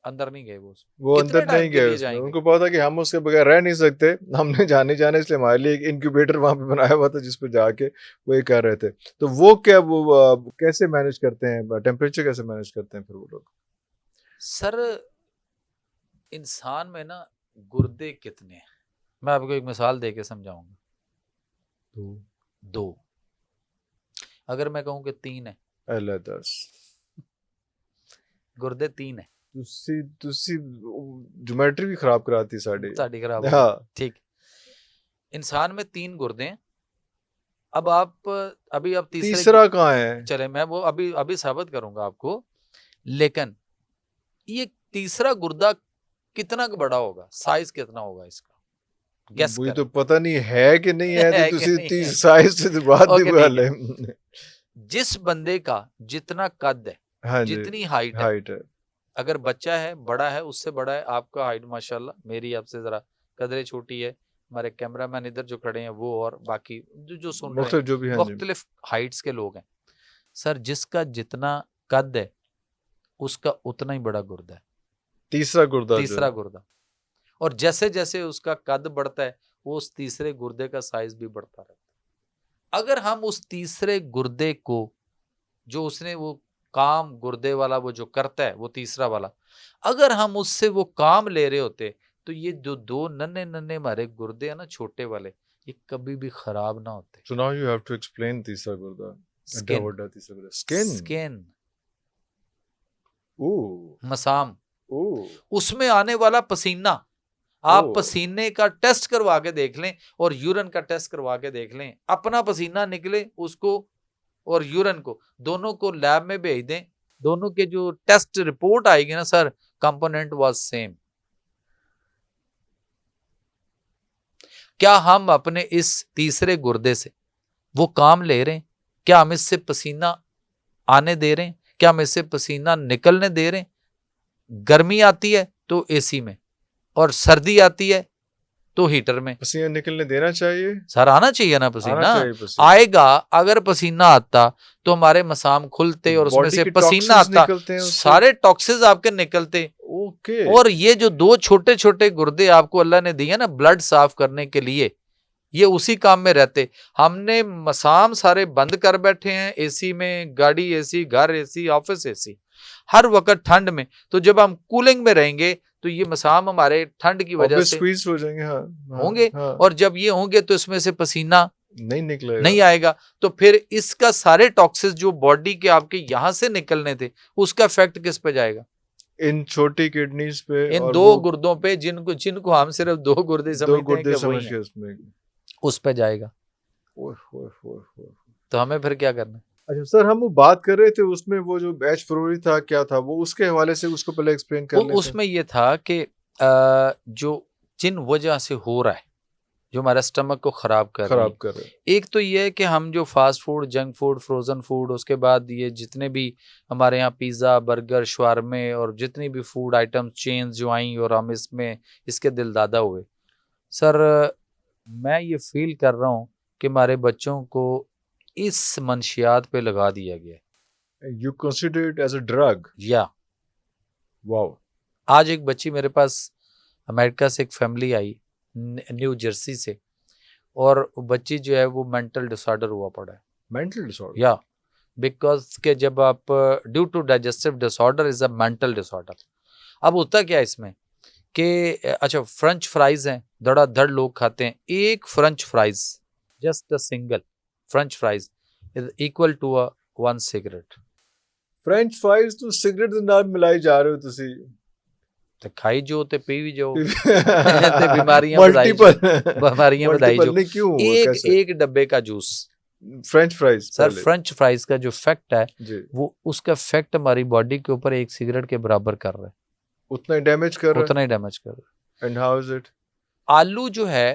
अंदर नहीं गए वो कितने अंदर नहीं टाइम के गए लिए उसमें, जाएंगे? उनको पता कि हम उसके बगैर रह नहीं सकते, हमने जाने जाने, इसलिए हमारे लिए एक इंक्यूबेटर वहां पे बनाया हुआ था जिस पे जाके वो ये कर रहे थे। तो वो क्या वो कैसे मैनेज करते हैं, टेम्परेचर कैसे मैनेज करते हैं फिर वो लोग? सर इंसान में ना गुर्दे कितने हैं, मैं आपको एक मिसाल दे के समझाऊंगा। तो 2, अगर मैं कहूं कि 3 है, अल्लाह 10 गुर्दे 3 है, ਤੁਸੀਂ ज्योमेट्री भी खराब कराती साड़ी। साड़ी खराब हो हाँ। गई, ठीक। इंसान में 3 गुर्दे हैं। अब आप अभी आप तीसरा कहाँ है? चले मैं वो अभी अभी साबित करूंगा आपको, लेकिन ये तीसरा गुर्दा कितना बड़ा होगा, साइज कितना होगा इसका, गेस वही करें। तो पता नहीं है कि नहीं है, है तो कि ਤੁਸੀਂ नहीं है। तीस साइज से तो बात ओके, नहीं ठीक बोल है। है। जिस बंदे का जितना कद है, हाँ जी, जितनी हाइट है, हाइट है। अगर बच्चा है, बड़ा है, उससे बड़ा है, आपका हाइट माशाल्लाह, मेरी आपसे जरा कदरे छोटी है, हमारे कैमरामैन इधर जो खड़े हैं वो और बाकी जो सुन रहे मुख्तलिफ जो भी हैं हैं जी। मुख्तलिफ हाइट्स के लोग हैं सर, जिसका जितना कद है उसका उतना ही बड़ा गुर्दा है, तीसरा गुर्दा जो तीसरा है। गुर्दा। और जैसे जैसे उसका कद बढ़ता है वो उस तीसरे गुर्दे का साइज भी बढ़ता रहता है। अगर हम उस तीसरे गुर्दे को जो उसने वो काम गुर्दे वाला वो जो करता है वो तीसरा वाला, अगर हम उससे वो काम ले रहे होते तो ये जो दो नन्हे नन्हे हमारे गुर्दे हैं ना छोटे वाले, ये कभी भी खराब ना होते। So now you have to explain तीसरा गुर्दा। क्या स्किन, वर्ड है तीसरा गुर्दा? Skin। स्किन, ओह मसाम, ओह उसमें आने वाला पसीना, आप ओह। पसीने का टेस्ट करवा के देख लें और यूरिन का टेस्ट करवा के देख लें, अपना पसीना निकले उसको और यूरिन को दोनों को लैब में भेज दें, दोनों के जो टेस्ट रिपोर्ट आएगी ना सर, कंपोनेंट वाज सेम। क्या हम अपने इस तीसरे गुर्दे से वो काम ले रहे हैं? क्या हम इससे पसीना आने दे रहे हैं? क्या हम इससे पसीना निकलने दे रहे हैं? गर्मी आती है तो एसी में और सर्दी आती है तो हीटर में। पसीना निकलने देना चाहिए, सर आना चाहिए ना आना पसीना, चाहिए पसीना। आएगा। अगर पसीना आता तो हमारे मसाम खुलते और उसमें बॉडी से के पसीना टॉक्सिन्स आता, निकलते हैं उससे। सारे टॉक्सिन्स आपके निकलते। ओके। और ये जो दो छोटे छोटे गुर्दे आपको अल्लाह ने दिए ना ब्लड साफ करने के लिए, ये उसी काम में रहते। हमने मसाम सारे बंद कर बैठे हैं, एसी में, गाड़ी एसी, घर एसी, ऑफिस एसी, हर वक्त ठंड में। तो जब हम कूलिंग में रहेंगे तो ये मसाम हमारे ठंड की वजह से स्क्वीज हो जाएंगे। हाँ, होंगे। हाँ। और जब ये होंगे तो इसमें से पसीना नहीं निकलेगा, नहीं आएगा। तो फिर इसका सारे टॉक्सिस जो बॉडी के आपके यहां से निकलने थे उसका इफेक्ट किस पे जाएगा? इन छोटी किडनीज पे, इन और दो वो गुर्दों पे, जिनको जिनको हम सिर्फ दो गुर्दे दो समझते हैं गुर्दे कि समझ वही के हैं, उसमें। उस पे जाएगा। ओह ओह ओह ओह। तो हमें फिर क्या करना है? अच्छा सर, हम वो बात कर रहे थे उसमें वो जो एच फ्लोरी था, क्या था वो, उसके हवाले से उसको पहले एक्सप्लेन कर लेते हैं। उसमें ये था कि जो जिन वजह से हो रहा है, जो हमारा स्टमक को खराब कर रही है, कर रहे हैं। एक तो ये है कि हम जो fast food, junk food, frozen food, उसके बाद ये जितने भी हमारे यहाँ पिज़्ज़ा, बर्गर, शवारमे और जितनी भी फूड आइटम चेन्स जो आई और हम इसमें इसके दिलदादा हुए। सर मैं ये फील कर रहा हूँ कि हमारे बच्चों को इस मंशियात पे लगा दिया गया है। You consider it as a drug? या वाओ। आज एक बच्ची मेरे पास अमेरिका से, एक फैमिली आई न्यू जर्सी से, और बच्ची जो है वो मेंटल डिसऑर्डर हुआ पड़ा है। Mental disorder? या बिकॉज के जब आप due to digestive disorder is a mental disorder. अब होता क्या है इसमें कि अच्छा फ्रेंच फ्राइज हैं, धड़ाधड़ लोग खाते हैं, एक French fries, just a single French fries is equal to a one cigarette. French fries तो सिगरेट ਦੇ ਨਾਲ ਮਿਲਾਈ ਜਾ ਰਹੇ ਹੋ ਤੁਸੀਂ। ਤੇ ਖਾਈ ਜੋ ਤੇ ਪੀ ਵੀ ਜਾਓ ਤੇ बीमारियां बधाई जाओ, बीमारियां बधाई जाओ। नहीं क्यों? एक एक डब्बे का juice French fries sir, French fries का जो फैक्ट है जी, वो उसका फैक्ट हमारी बॉडी के ऊपर एक सिगरेट के बराबर कर रहा है, उतना ही डैमेज कर रहा उतना ही डैमेज कर रहा है। And how is it? आलू जो है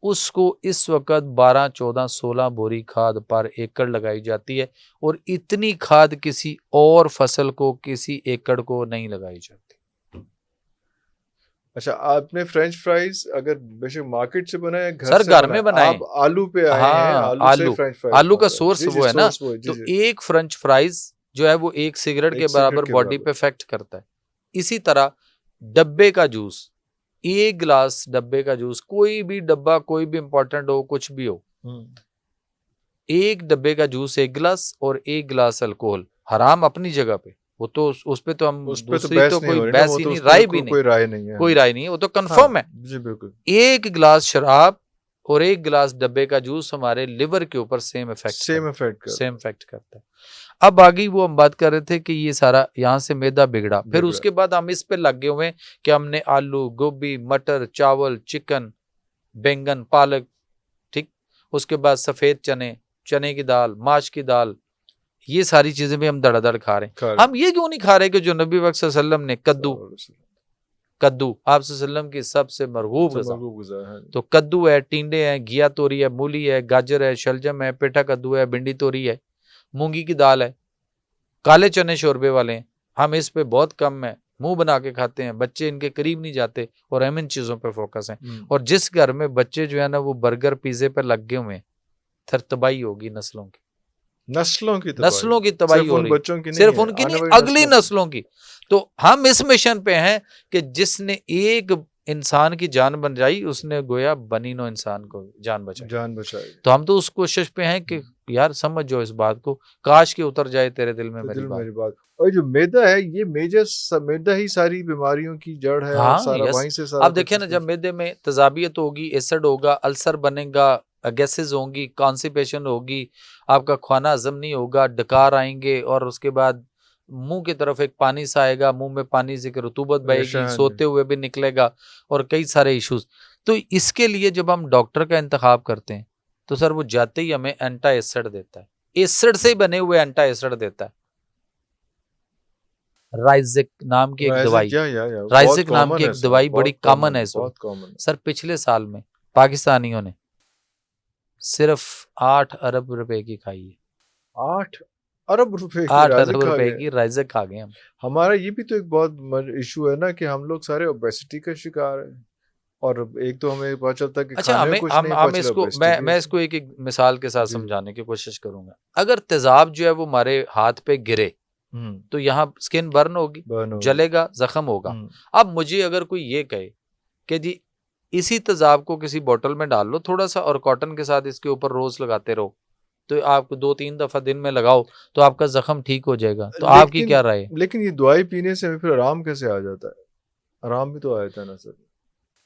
उसको इस वक्त 12, 14, 16 बोरी खाद पर एकड़ लगाई जाती है और इतनी खाद किसी और फसल को, किसी एकड़ को नहीं लगाई जाती। अच्छा, आपने फ्रेंच फ्राइज अगर बेशक मार्केट से बनाए, घर सर से घर बनाए, में बनाए, आप आलू पे आए हैं, हाँ आलू से फ्रेंच फ्राइज आलू का बन रहा है। सोर्स जी, जी, वो है ना, सोर्स वो है, जी, तो जी। एक फ्रेंच फ्राइज जो है वो एक सिगरेट के एक सिगरेट बराबर के बॉडी बराबर। पे इफेक्ट करता है। इसी तरह डब्बे का जूस, एक गिलास डब्बे का जूस, कोई भी डब्बा, कोई भी इंपॉर्टेंट हो, कुछ भी हो, एक डब्बे का जूस एक गिलास और एक गिलास अल्कोहल, हराम अपनी जगह पे, वो तो उस पे तो हम उस पे तो दूसरी बहस तो नहीं कोई हो रही ना, बहस वो ही तो नहीं, उस पे राय तो भी नहीं, कोई राय नहीं है। कोई राय नहीं है, वो तो कंफर्म है। जी बिल्कुल। एक गिलास शराब और एक गिलास डब्बे का जूस हमारे लिवर के ऊपर सेम इफेक्ट करता है। अब आगे वो हम बात कर रहे थे कि ये सारा यहाँ से मैदा बिगड़ा, फिर उसके बाद हम इस पे लगे हुए कि हमने आलू, गोभी, मटर, चावल, चिकन, बैंगन, पालक, ठीक, उसके बाद सफेद चने, चने की दाल, माश की दाल, ये सारी चीजें भी हम धड़ाधड़ खा रहे हैं। हम ये क्यों नहीं खा रहे कि जो नबी वक्त सल्लल्लाहु अलैहि वसल्लम ने कद्दू आप सल्लल्लाहु की सबसे मरगूब ग़िज़ा, तो कद्दू है, टिंडे हैं, घिया तोरी है, मूली है, गाजर है, शलजम है, पेठा कद्दू है, भिंडी तोरी है, मूंगी की दाल है, काले चने शोरबे वाले हैं, हम इस पे बहुत कम है, मुंह बना के खाते हैं, बच्चे इनके करीब नहीं जाते और हम इन चीज़ों पे फोकस हैं। और जिस घर में बच्चे जो है ना वो बर्गर पिज़्ज़े पे लग गए हुए हैं, फिर तबाही होगी नस्लों की, नस्लों की तबाही सिर्फ हो उन रही, बच्चों की नहीं सिर्फ है, उनकी आने नहीं, वाली अगली नस्लों की। तो हम इस मिशन पे हैं कि जिसने एक इंसान की जान बचाई उसने गोया बनी नो इंसान को जान बचाई। तो हम तो उस कोशिश पे हैं कि यार समझ जाओ इस बात को, काश के उतर जाए तेरे दिल में मेरी बात। और जो मैदा है ये मैदा ही सारी बीमारियों की जड़ है, और सारा वहीं से सारा आप देखिए ना, जब मैदे में तेजाबियत होगी, एसिड होगा, अल्सर बनेगा, गैसेज होंगी, कॉन्स्टिपेशन होगी, आपका खाना हजम नहीं होगा, डकार आएंगे और उसके बाद मुंह की तरफ एक पानी सा आएगा, मुंह में पानी से रुतूबत बहेगी, सोते हुए भी निकलेगा और कई सारे इश्यूज। तो इसके लिए जब हम डॉक्टर का इंतखाब करते हैं तो सर वो जाते ही हमें एंटा एसिड देता है, एसिड से बने हुए एंटा एसिड देता है। राइजिक नाम की एक दवाई, राइजिक नाम की एक दवाई बड़ी कॉमन है इस वक्त। सर पिछले साल में पाकिस्तानियों ने सिर्फ 8 अरब रुपए की खाई है। 8 अरब रुपए की 8 अरब रुपए की राइजिक खा गए हम। हमारा ये भी तो एक बहुत इशू है ना कि हम लोग सारे ओबेसिटी का शिकार हैं, और एक तो हमें पता चलता है कि अच्छा, खाने कुछ नहीं हम इसको मैं इसको एक मिसाल के साथ समझाने की कोशिश करूंगा। अगर तेजाब जो है वो हमारे हाथ पे गिरे तो यहाँ स्किन बर्न होगी, जलेगा, जख्म होगा। अब मुझे अगर कोई ये कहे कि जी इसी तेजाब को किसी बोतल में डाल लो थोड़ा सा और कॉटन के साथ इसके ऊपर रोज लगाते रहो, तो आप 2-3 दफा दिन में लगाओ तो आपका जख्म ठीक हो जाएगा, तो आपकी क्या राय? लेकिन ये दवाई पीने से फिर आराम कैसे आ जाता है? आराम भी तो आ जाता है ना सर।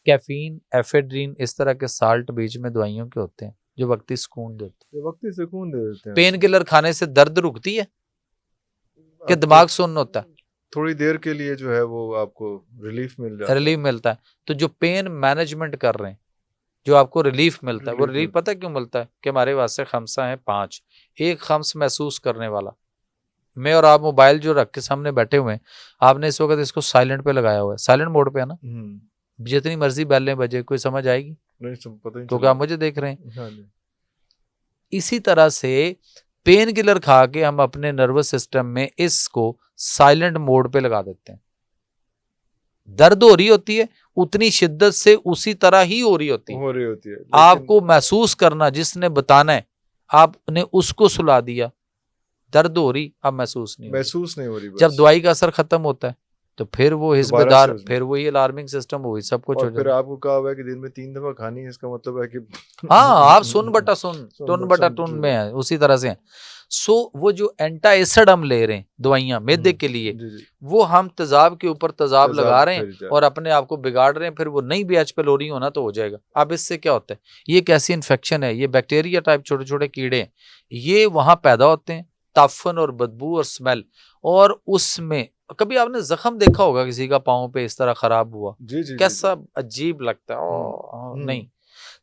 कैफीन, एफेड्रीन, इस तरह के साल्ट बीच में दवाइयों के होते हैं जो वक्ती सुकून देते हैं। पेन किलर खाने से दर्द रुकती है कि दिमाग सुन्न होता है? थोड़ी देर के लिए जो है वो आपको रिलीफ मिलता है। तो जो पेन मैनेजमेंट कर रहे हैं, जो आपको रिलीफ मिलता है, वो रिलीफ पता क्यों मिलता है? कि हमारे वास्ते खमसा है 5, एक खम्स महसूस करने वाला। मैं और आप मोबाइल जो रख के सामने बैठे हुए हैं, आपने इस वक्त इसको साइलेंट पे लगाया हुआ है, साइलेंट मोड पे है ना, जितनी मर्जी बैलें बजे कोई समझ आएगी क्योंकि आप मुझे देख रहे हैं। इसी तरह से पेन किलर खा के हम अपने नर्वस सिस्टम में इसको साइलेंट मोड पे लगा देते हैं। दर्द हो रही होती है उतनी शिद्दत से उसी तरह ही हो रही होती है। आपको महसूस करना जिसने बताना है, आपने उसको सुला दिया, दर्द हो रही अब महसूस नहीं हो रही। जब दवाई का असर खत्म होता है तो फिर वो हिस्सेदार, फिर वही अलार्मिंग सिस्टम हुई, सब कुछ हो जाता है। फिर आपको कहा हुआ है कि दिन में 3 दफा खानी है, इसका मतलब है कि हाँ, आप सुन बटा सुन, टुन बटा टुन में है, उसी तरह से है। सो वो जो एंटा एसिड हम ले रहे हैं दवाइयां मैदे के लिए, वो हम तेजाब के ऊपर तेजाब लगा रहे हैं और अपने आप को बिगाड़ रहे हैं। फिर वो नहीं भी एचपेलोरी होना तो हो जाएगा। अब इससे क्या होता है, ये एक ऐसी इन्फेक्शन है, ये बैक्टीरिया टाइप छोटे छोटे कीड़े हैं, ये वहां पैदा होते हैं, ताफन और बदबू और स्मेल। और उसमें कभी आपने जख्म देखा होगा किसी का पाँव पे इस तरह खराब हुआ, कैसा अजीब लगता है, नहीं।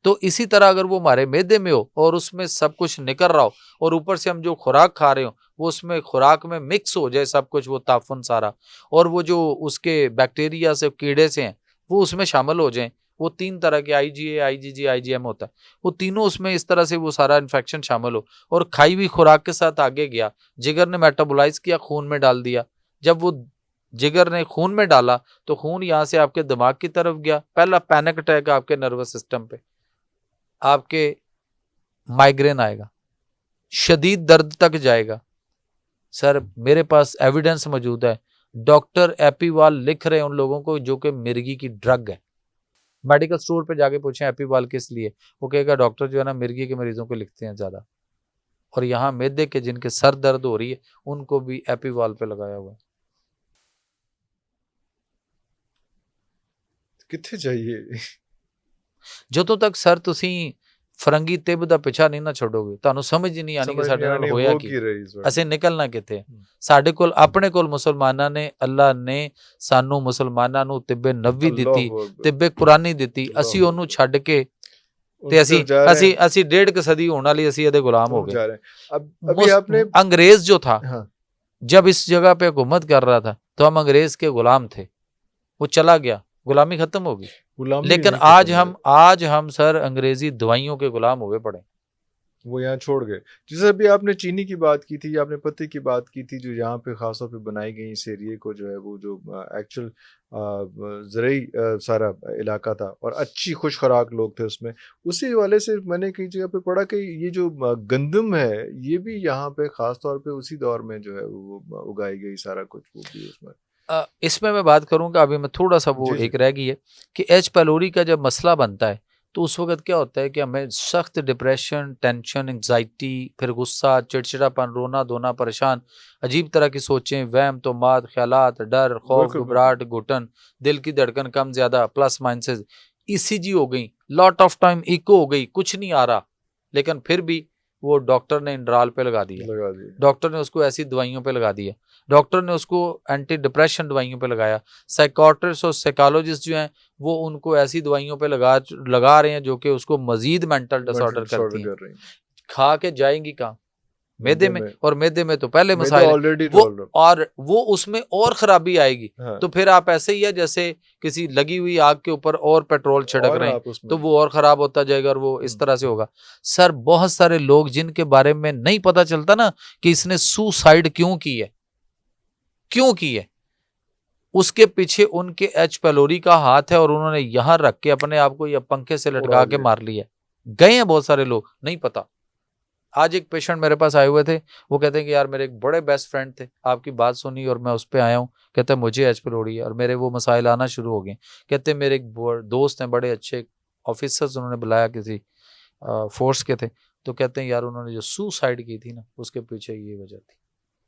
तो इसी तरह अगर वो हमारे मैदे में हो और उसमें सब कुछ निकल रहा हो और ऊपर से हम जो खुराक खा रहे हो वो उसमें खुराक में मिक्स हो जाए सब कुछ, वो ताफन सारा, और वो जो उसके बैक्टीरिया से कीड़े से हैं वो उसमें शामिल हो जाएं, वो 3 तरह के IgA, IgG, IgM होता है, वो तीनों उसमें इस तरह से वो सारा इन्फेक्शन शामिल हो और खाई हुई खुराक के साथ आगे गया, जिगर ने मेटाबोलाइज किया, खून में डाल दिया। जब वो जिगर ने खून में डाला तो खून यहाँ से आपके दिमाग की तरफ गया, पहला पैनिक अटैक आपके नर्वस सिस्टम पे, आपके माइग्रेन आएगा, शदीद दर्द तक जाएगा। सर मेरे पास एविडेंस मौजूद है, डॉक्टर एपीवाल लिख रहे हैं उन लोगों को जो कि मिर्गी की ड्रग है। मेडिकल स्टोर पे जाके पूछें एपीवाल किस लिए, वो कहेगा डॉक्टर जो है ना मिर्गी के मरीजों को लिखते हैं ज्यादा। और यहाँ मैदे के जिनके सर दर्द हो रही है उनको भी एपीवाल पे लगाया हुआ है। कितने चाहिए ਜਦੋਂ ਤੱਕ ਸਰ ਤੁਸੀਂ ਫਰੰਗੀ ਤਿਬ ਦਾ ਪਿੱਛਾ ਨਹੀਂ ਨਾ ਛੱਡੋਗੇ ਤੁਹਾਨੂੰ ਸਮਝ ਹੀ ਨਹੀਂ ਆਣੀ ਕਿ ਸਾਡੇ ਨਾਲ ਹੋਇਆ ਕੀ, ਅਸੀਂ ਨਿਕਲਣਾ ਕਿੱਥੇ। ਸਾਡੇ ਕੋਲ ਆਪਣੇ ਕੋਲ ਮੁਸਲਮਾਨਾਂ ਨੇ, ਅੱਲਾ ਨੇ ਸਾਨੂੰ ਮੁਸਲਮਾਨਾਂ ਨੂੰ ਤਿੱਬੇ ਨਬੀ ਦਿੱਤੀ, ਤਿੱਬੇ ਕੁਰਾਨੀ ਦਿੱਤੀ, ਅਸੀਂ ਉਹਨੂੰ ਛੱਡ ਕੇ ਤੇ ਅਸੀਂ 1.5 सदी होने वाली ਅਸੀਂ ਇਹਦੇ गुलाम हो गए। अंग्रेज जो था जब इस जगह पे हुकूमत कर रहा था तो हम अंग्रेज के गुलाम थे, वो चला गया, गुलामी खत्म हो गई। लेकिन आज हम सर अंग्रेजी दवाइयों के गुलाम हुए पड़े। वो यहाँ छोड़ गए। जैसे अभी आपने चीनी की बात की थी, आपने पत्ते की बात की थी, जो यहाँ पे ख़ास तौर पे बनाई गई इस एरिए को जो है वो जो एक्चुअल ज़रई सारा इलाका था और अच्छी खुश खुराक लोग थे उसमें। उसी हवाले से मैंने कई जगह पे पढ़ा कि ये जो गंदम है, ये भी यहाँ पे ख़ास तौर पे उसी दौर में जो है वो उगाई गई सारा कुछ वो भी उसमें। इसमें मैं बात करूँगा, अभी मैं थोड़ा-सा वो जी, जी। एक रह गई है कि एच पैलोरी का जब मसला बनता है, तो उस वक़्त क्या होता है कि हमें सख्त डिप्रेशन, टेंशन, एंग्ज़ायटी, फिर गुस्सा, चिड़चिड़ापन, रोना-धोना, परेशान, अजीब तरह की सोचें, वहम, तोहमात, ख़यालात, डर, खौफ, बिल्कुल, बिल्कुल। घबराहट, घुटन, दिल की धड़कन कम-ज़्यादा, प्लस माइनसेस, ईसीजी हो गई, लॉट ऑफ टाइम इको हो गई, कुछ नहीं आ रहा, लेकिन फिर भी वो डॉक्टर ने इंडराल पे लगा दिया। लगा दिए। डॉक्टर ने उसको ऐसी दवाइयों पे लगा दिया। डॉक्टर ने उसको एंटी डिप्रेशन दवाइयों पे लगाया। साइकियाट्रिस्ट और साइकोलॉजिस्ट जो हैं, वो उनको ऐसी दवाइयों पे लगा रहे हैं जो कि उसको मज़ीद मेंटल मेंटल डिसऑर्डर डिसऑर्डर करती हैं। कर रही हैं। खा के जाएँगी कहाँ? मैदे मैदे में, में और मैदे में तो पहले मैदा मसाइल है। ऑलरेडी वो रोल और वो उसमें और खराबी आएगी। हाँ, तो फिर आप ऐसे ही है जैसे किसी लगी हुई आग के ऊपर और पेट्रोल छिड़क और रहे हैं, आप उसमें तो वो और खराब होता जाएगा और वो इस हुँ, तरह से होगा। सर, बहुत सारे लोग जिनके बारे में नहीं पता चलता ना कि इसने सुसाइड क्यों की है, क्यों की है? उसके पीछे उनके एच पैलोरी का हाथ है और उन्होंने यहाँ रख के अपने आप को या पंखे से उड़ा लटका के दिया। मार लिया। गए हैं बहुत सारे लोग, नहीं पता। आज एक पेशेंट मेरे पास आए हुए थे, वो कहते हैं कि यार मेरे एक बड़े बेस्ट फ्रेंड थे, आपकी बात सुनी और मैं उस पे आया हूँ। कहते हैं मुझे एच पैलोरी है और मेरे वो मसाइल आना शुरू हो गए। कहते हैं मेरे एक दोस्त हैं, बड़े अच्छे ऑफिसर्स, उन्होंने बुलाया किसी फोर्स के थे, तो कहते हैं यार उन्होंने जो सुसाइड की थी ना, उसके पीछे ये वजह थी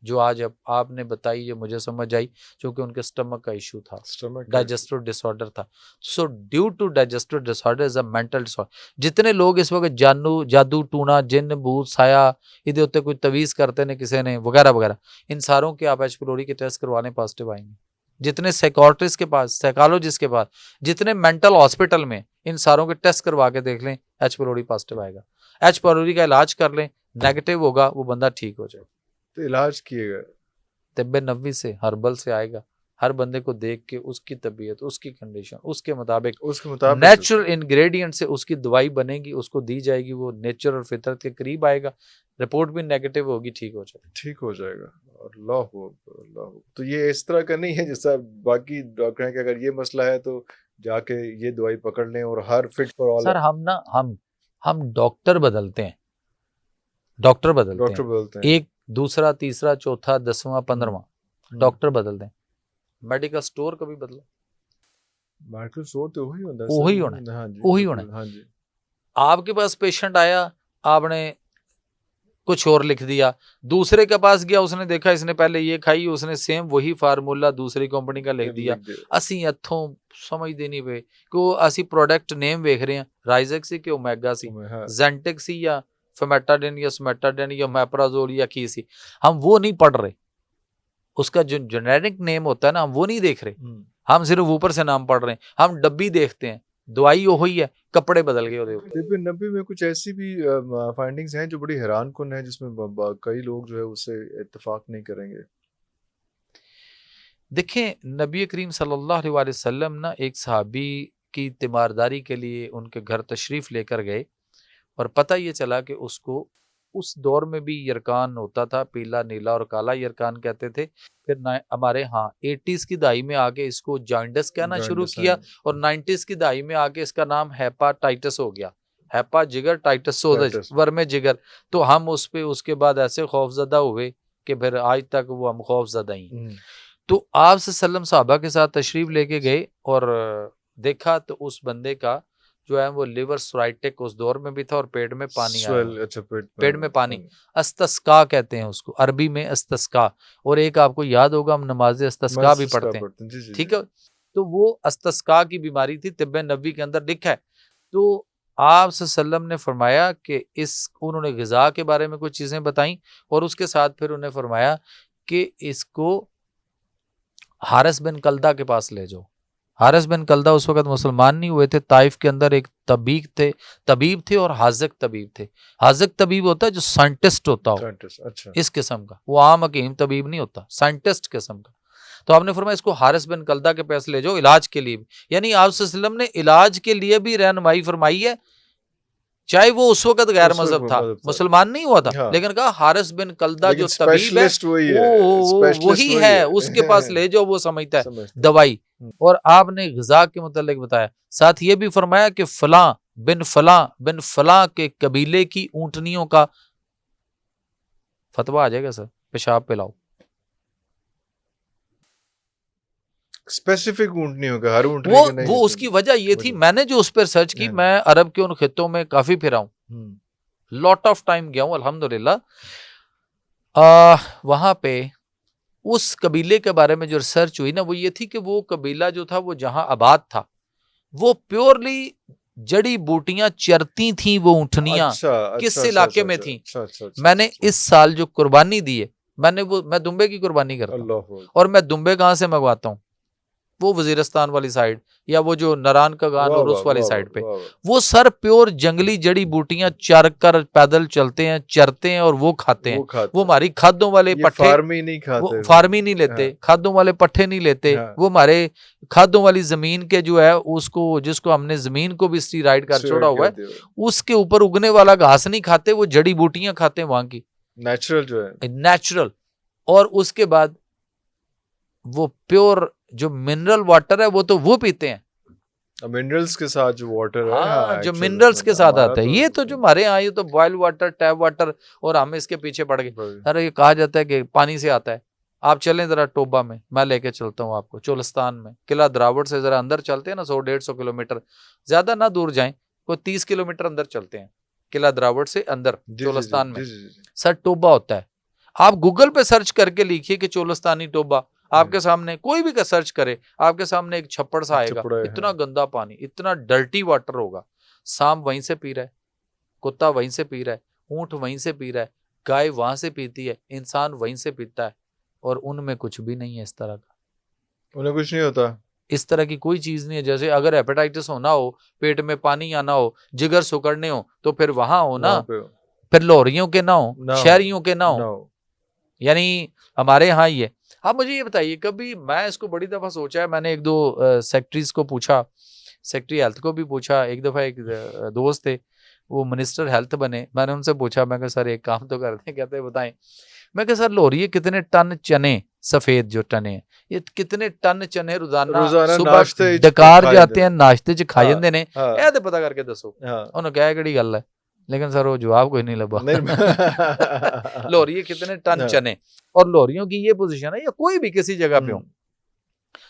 जो आज अब आपने बताई, ये मुझे समझ आई, क्योंकि उनके स्टमक का इशू था, स्टमक का इश्यू। डाइजेस्टिव डिसऑर्डर था। So due to digestive disorder is a mental disorder. जितने लोग इस वक्त जादू टूना, जिन, भूत, साया, इधर उधर कोई तवीज करते ने किसी ने वगैरह वगैरह, इन सारों के आप एच पैलोरी के टेस्ट करवाने पॉजिटिव आएंगे। जितने साइकोट्रिस्ट के पास, साइकोलॉजिस्ट के पास, जितने मेंटल हॉस्पिटल में, इन सारों के टेस्ट करवा के देख लें, एच पैलोरी पॉजिटिव आएगा। एच पैलोरी का इलाज कर लें, नेगेटिव होगा, वो बंदा ठीक हो जाएगा। तो इलाज किएगा। तिब्बे नबी से, हर्बल से आएगा। हर बंदे को देख के उसकी तबीयत, उसकी कंडीशन, उसके मुताबिक उसके मुताबिक नेचुरल इंग्रेडिएंट से उसकी दवाई बनेगी, उसको दी जाएगी, वो नेचर और फितरत के करीब आएगा, रिपोर्ट भी नेगेटिव होगी, ठीक हो जाएगा। ठीक हो जाएगा। अल्लाह हू अकबर, अल्लाह हू। तो ये इस तरह का नहीं है जैसा बाकी डॉक्टर हैं कि अगर ये मसला है तो जाके ये दवाई पकड़ लें और हर फिट फॉर ऑल सर, हम ना हम डॉक्टर बदलते हैं, डॉक्टर बदलते डॉक्टर हैं, बोलते हैं। एक, दूसरा, तीसरा, चौथा, 10वां, 15वां डॉक्टर बदलते हैं। मेडिकल स्टोर कभी बदला? मेडिकल स्टोर तो वही होता है वही होना है, सर। हाँ जी, वही होना है। बिल्कुल, हाँ जी। आपके पास पेशेंट आया, आपने कुछ और लिख दिया, दूसरे के पास गया, उसने देखा इसने पहले ये खाई, उसने सेम वही फार्मूला दूसरी कंपनी का लिख दिया। लिख दे। ਅਸੀਂ ਇੱਥੋਂ ਸਮਝਦੇ ਨਹੀਂ ਪਏ ਕਿ ਉਹ ਅਸੀਂ ਪ੍ਰੋਡक्ट नेम ਵੇਖ ਰਹੇ ਹਾਂ, ਰਾਈਜ਼ੈਕ ਸੀ ਕਿ ओमेगा ਸੀ, हाँ, जेंटिक सी या फेमेटाडिन या स्मेटाडिन या मैप्राजोल या की सी, हम वो नहीं पढ़ रहे। उसका जो जेनेरिक नेम होता है ना, हम वो नहीं देख रहे, हम सिर्फ ऊपर से नाम पढ़ रहे हैं, हम डब्बी देखते हैं, दवाई वही है, कपड़े बदल गए ਉਹਦੇ ਉੱਤੇ। फिर 90 में कुछ ऐसी भी फाइंडिंग्स हैं जो बड़ी हैरान कुन है जिसमें कई लोग जो है उससे इत्तेफाक नहीं करेंगे। देखें, नबी करीम सल्लल्लाहु अलैहि वसल्लम ना एक सहाबी की तीमारदारी के लिए उनके घर तशरीफ़ लेकर गए और पता ये चला कि उसको उस दौर में भी यरकान होता था, पीला, नीला और काला यरकान कहते थे। फिर हमारे यहाँ 80s की दहाई में आके इसको जॉइंडस कहना शुरू जॉइंडिस, हाँ किया जी। और 90s की दहाई में आके इसका नाम हेपाटाइटिस हो गया। हेपा जिगर, टाइटस सोदज, टाइटस। वर्मे जिगर। तो हम उस पे उसके बाद ऐसे खौफजदा हुए कि फिर आज तक वो हम खौफजदा ही हैं। तो आप सल्लम साहबा के साथ तशरीफ लेके गए और देखा तो उस बंदे का जो है वो लिवर सोराइटिक उस दौर में भी था और पेट में पानी आया हुआ। अच्छा, पेट में पानी, अस्तस्का कहते हैं उसको, अरबी में अस्तस्का। और एक आपको याद होगा, हम नमाज अस्तस्का भी पढ़ते हैं, जी, जी, ठीक है। तो वो अस्तस्का की बीमारी थी, तिब्बे नबी के अंदर लिखा है। तो आप सल्लम ने फरमाया कि उन्होंने ग़िज़ा के बारे में कुछ चीज़ें बताई और उसके साथ फिर उन्हें फरमाया कि इसको हारिस बिन कल्दा के पास ले जाओ। हारिस बिन कल्दा उस वक्त मुसलमान नहीं हुए थे। ताइफ के अंदर एक तबीब थे और हाज़िक तबीब थे। हाज़िक तबीब होता है जो साइंटिस्ट होता हो, अच्छा। इस किस्म का, वो आम हकीम तबीब नहीं होता, साइंटिस्ट किस्म का। तो आपने फरमाया इसको हारिस बिन कल्दा के पास ले जाओ इलाज के लिए भी। यानी आप सल्लल्लाहु अलैहि वसल्लम ने इलाज के लिए भी रहनुमाई फरमाई है चाहे वो उस वक्त गैर उस वक्त मजहब था, मजहब था। मुसलमान नहीं हुआ था, हाँ। लेकिन कहा हारिस बिन कलदा जो लेकिन तबीब है स्पेशलिस्ट वही है, वो स्पेशलिस्ट वही है, उसके पास ले जाओ, वो समझता है समझते हैं। दवाई। और आपने ग़िज़ा के मुतालिक बताया, साथ ये भी फरमाया कि फलां बिन फलां के कबीले की ऊँटनियों का फतवा आ जाएगा सर, पेशाब पिलाओ। स्पेसिफिक ऊँटनी होगा, हर ऊँटनी वो का नहीं। वो उसकी वजह ये थी, मैंने जो उस पर सर्च की, मैं अरब के उन खित्तों में काफी फिरा हूँ, लॉट ऑफ टाइम गया हूँ अल्हम्दुलिल्लाह। वहां पे उस कबीले के बारे में जो रिसर्च हुई ना, वो ये थी कि वो कबीला जो था वो जहां आबाद था, वो प्योरली जड़ी बूटियां चरती थी, वो ऊँटनियां किस इलाके में थी। मैंने इस साल जो कुर्बानी दी है, मैं दुम्बे की कुर्बानी करता हूँ, और मैं दुम्बे कहाँ से मंगवाता हूँ, वो वजीरस्तान वाली साइड, या वो जो नरान का गान और उस वाली साइड पे, वो सर प्योर जंगली जड़ी बूटियां चर कर पैदल चलते हैं, चरते हैं और वो खाते हैं। वो हमारी खादों वाले पट्ठे, फार्मी नहीं खाते, वो फार्मी नहीं लेते, खादों वाले पट्ठे नहीं लेते, वो हमारे खादों वाली जमीन के जो है उसको, जिसको हमने जमीन को भी स्टीराइड कर छोड़ा हुआ है, उसके ऊपर उगने वाला घास नहीं खाते, वो जड़ी बूटियां खाते हैं वहां की, नेचुरल जो है, नेचुरल। और उसके बाद वो प्योर जो मिनरल वाटर है वो पीते हैं, मिनरल्स के साथ जो वाटर है, हाँ, जो मिनरल्स के साथ आता है। ये तो जो हमारे यहाँ, ये तो बॉयल वाटर, टैप वाटर, और हम इसके पीछे पड़ गए। अरे ये कहा जाता है कि पानी से आता है। आप चलें जरा टोबा में, मैं लेके चलता हूँ आपको, चोलिस्तान में किला द्रावड़ से जरा अंदर चलते हैं ना, 100-150 किलोमीटर, ज्यादा ना दूर जाएं, कोई 30 किलोमीटर अंदर चलते हैं किला द्रावड़ से अंदर चोलिस्तान में। सर टोबा होता है, आप गूगल पे सर्च करके लिखिए कि चोलिस्तानी टोबा, आपके सामने कोई भी का सर्च करे, आपके सामने एक छप्पड़ सा आएगा, इतना गंदा पानी, इतना डर्टी वाटर होगा। सांप वहीं से पी रहा है, कुत्ता वहीं से पी रहा है, ऊंट वहीं से पी रहा है, गाय वहां से पीती है, इंसान वहीं से पीता है, और उनमें कुछ भी नहीं है इस तरह का, उन्हें कुछ नहीं होता, इस तरह की कोई चीज नहीं है। जैसे अगर हेपेटाइटिस होना हो, पेट में पानी आना हो, जिगर सुकड़ने हो, तो फिर वहां हो ना, फिर लोहरियों के ना हो, शहरियों के ना हो, यानी हमारे यहाँ ही है। आप मुझे ये बताइए, कभी मैं इसको बड़ी दफा सोचा है, मैंने 1-2 सेक्रेटरीज को पूछा, सेक्रेटरी हेल्थ को भी पूछा, एक दफा एक दोस्त थे वो मिनिस्टर हेल्थ बने, मैंने उनसे पूछा, मैं कहा सर एक काम तो करते हैं, कहते बताएं। मैं कहा सर लोहरी कितने टन चने, सफेद जो टने हैं, ये कितने टन चने रोजाना सुबह डकार जाते हैं, नाश्ते च खा जाते ने, ਇਹ ਤੇ पता करके दसो। उन्होंने कहा किहड़ी गल है, लेकिन सर वो जवाब कोई नहीं लगा। लोहरी कितने टन चने, और लोहरियों की ये पोजीशन है, या कोई भी किसी जगह पे हो,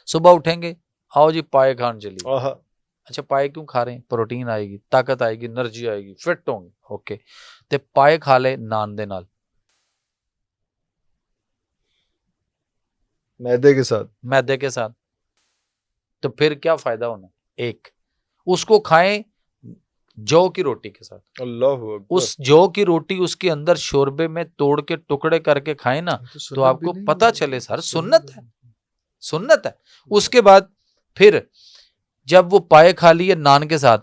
सुबह उठेंगे, आओ जी पाए खान चलिए। अच्छा पाए क्यों खा रहे हैं, प्रोटीन आएगी, ताकत आएगी, एनर्जी आएगी, फिट होंगे, ओके। ते पाए खा ले नान दे नाल, मैदे के साथ, तो फिर क्या फायदा होना। एक उसको खाएं जौ की रोटी के साथ, अल्लाह, उस जौ की रोटी उसके अंदर शोरबे में तोड़ के टुकड़े करके खाएं ना, तो आपको पता चले सर सुन्नत है, सुन्नत है। उसके बाद फिर जब वो पाए खा लिए नान के साथ,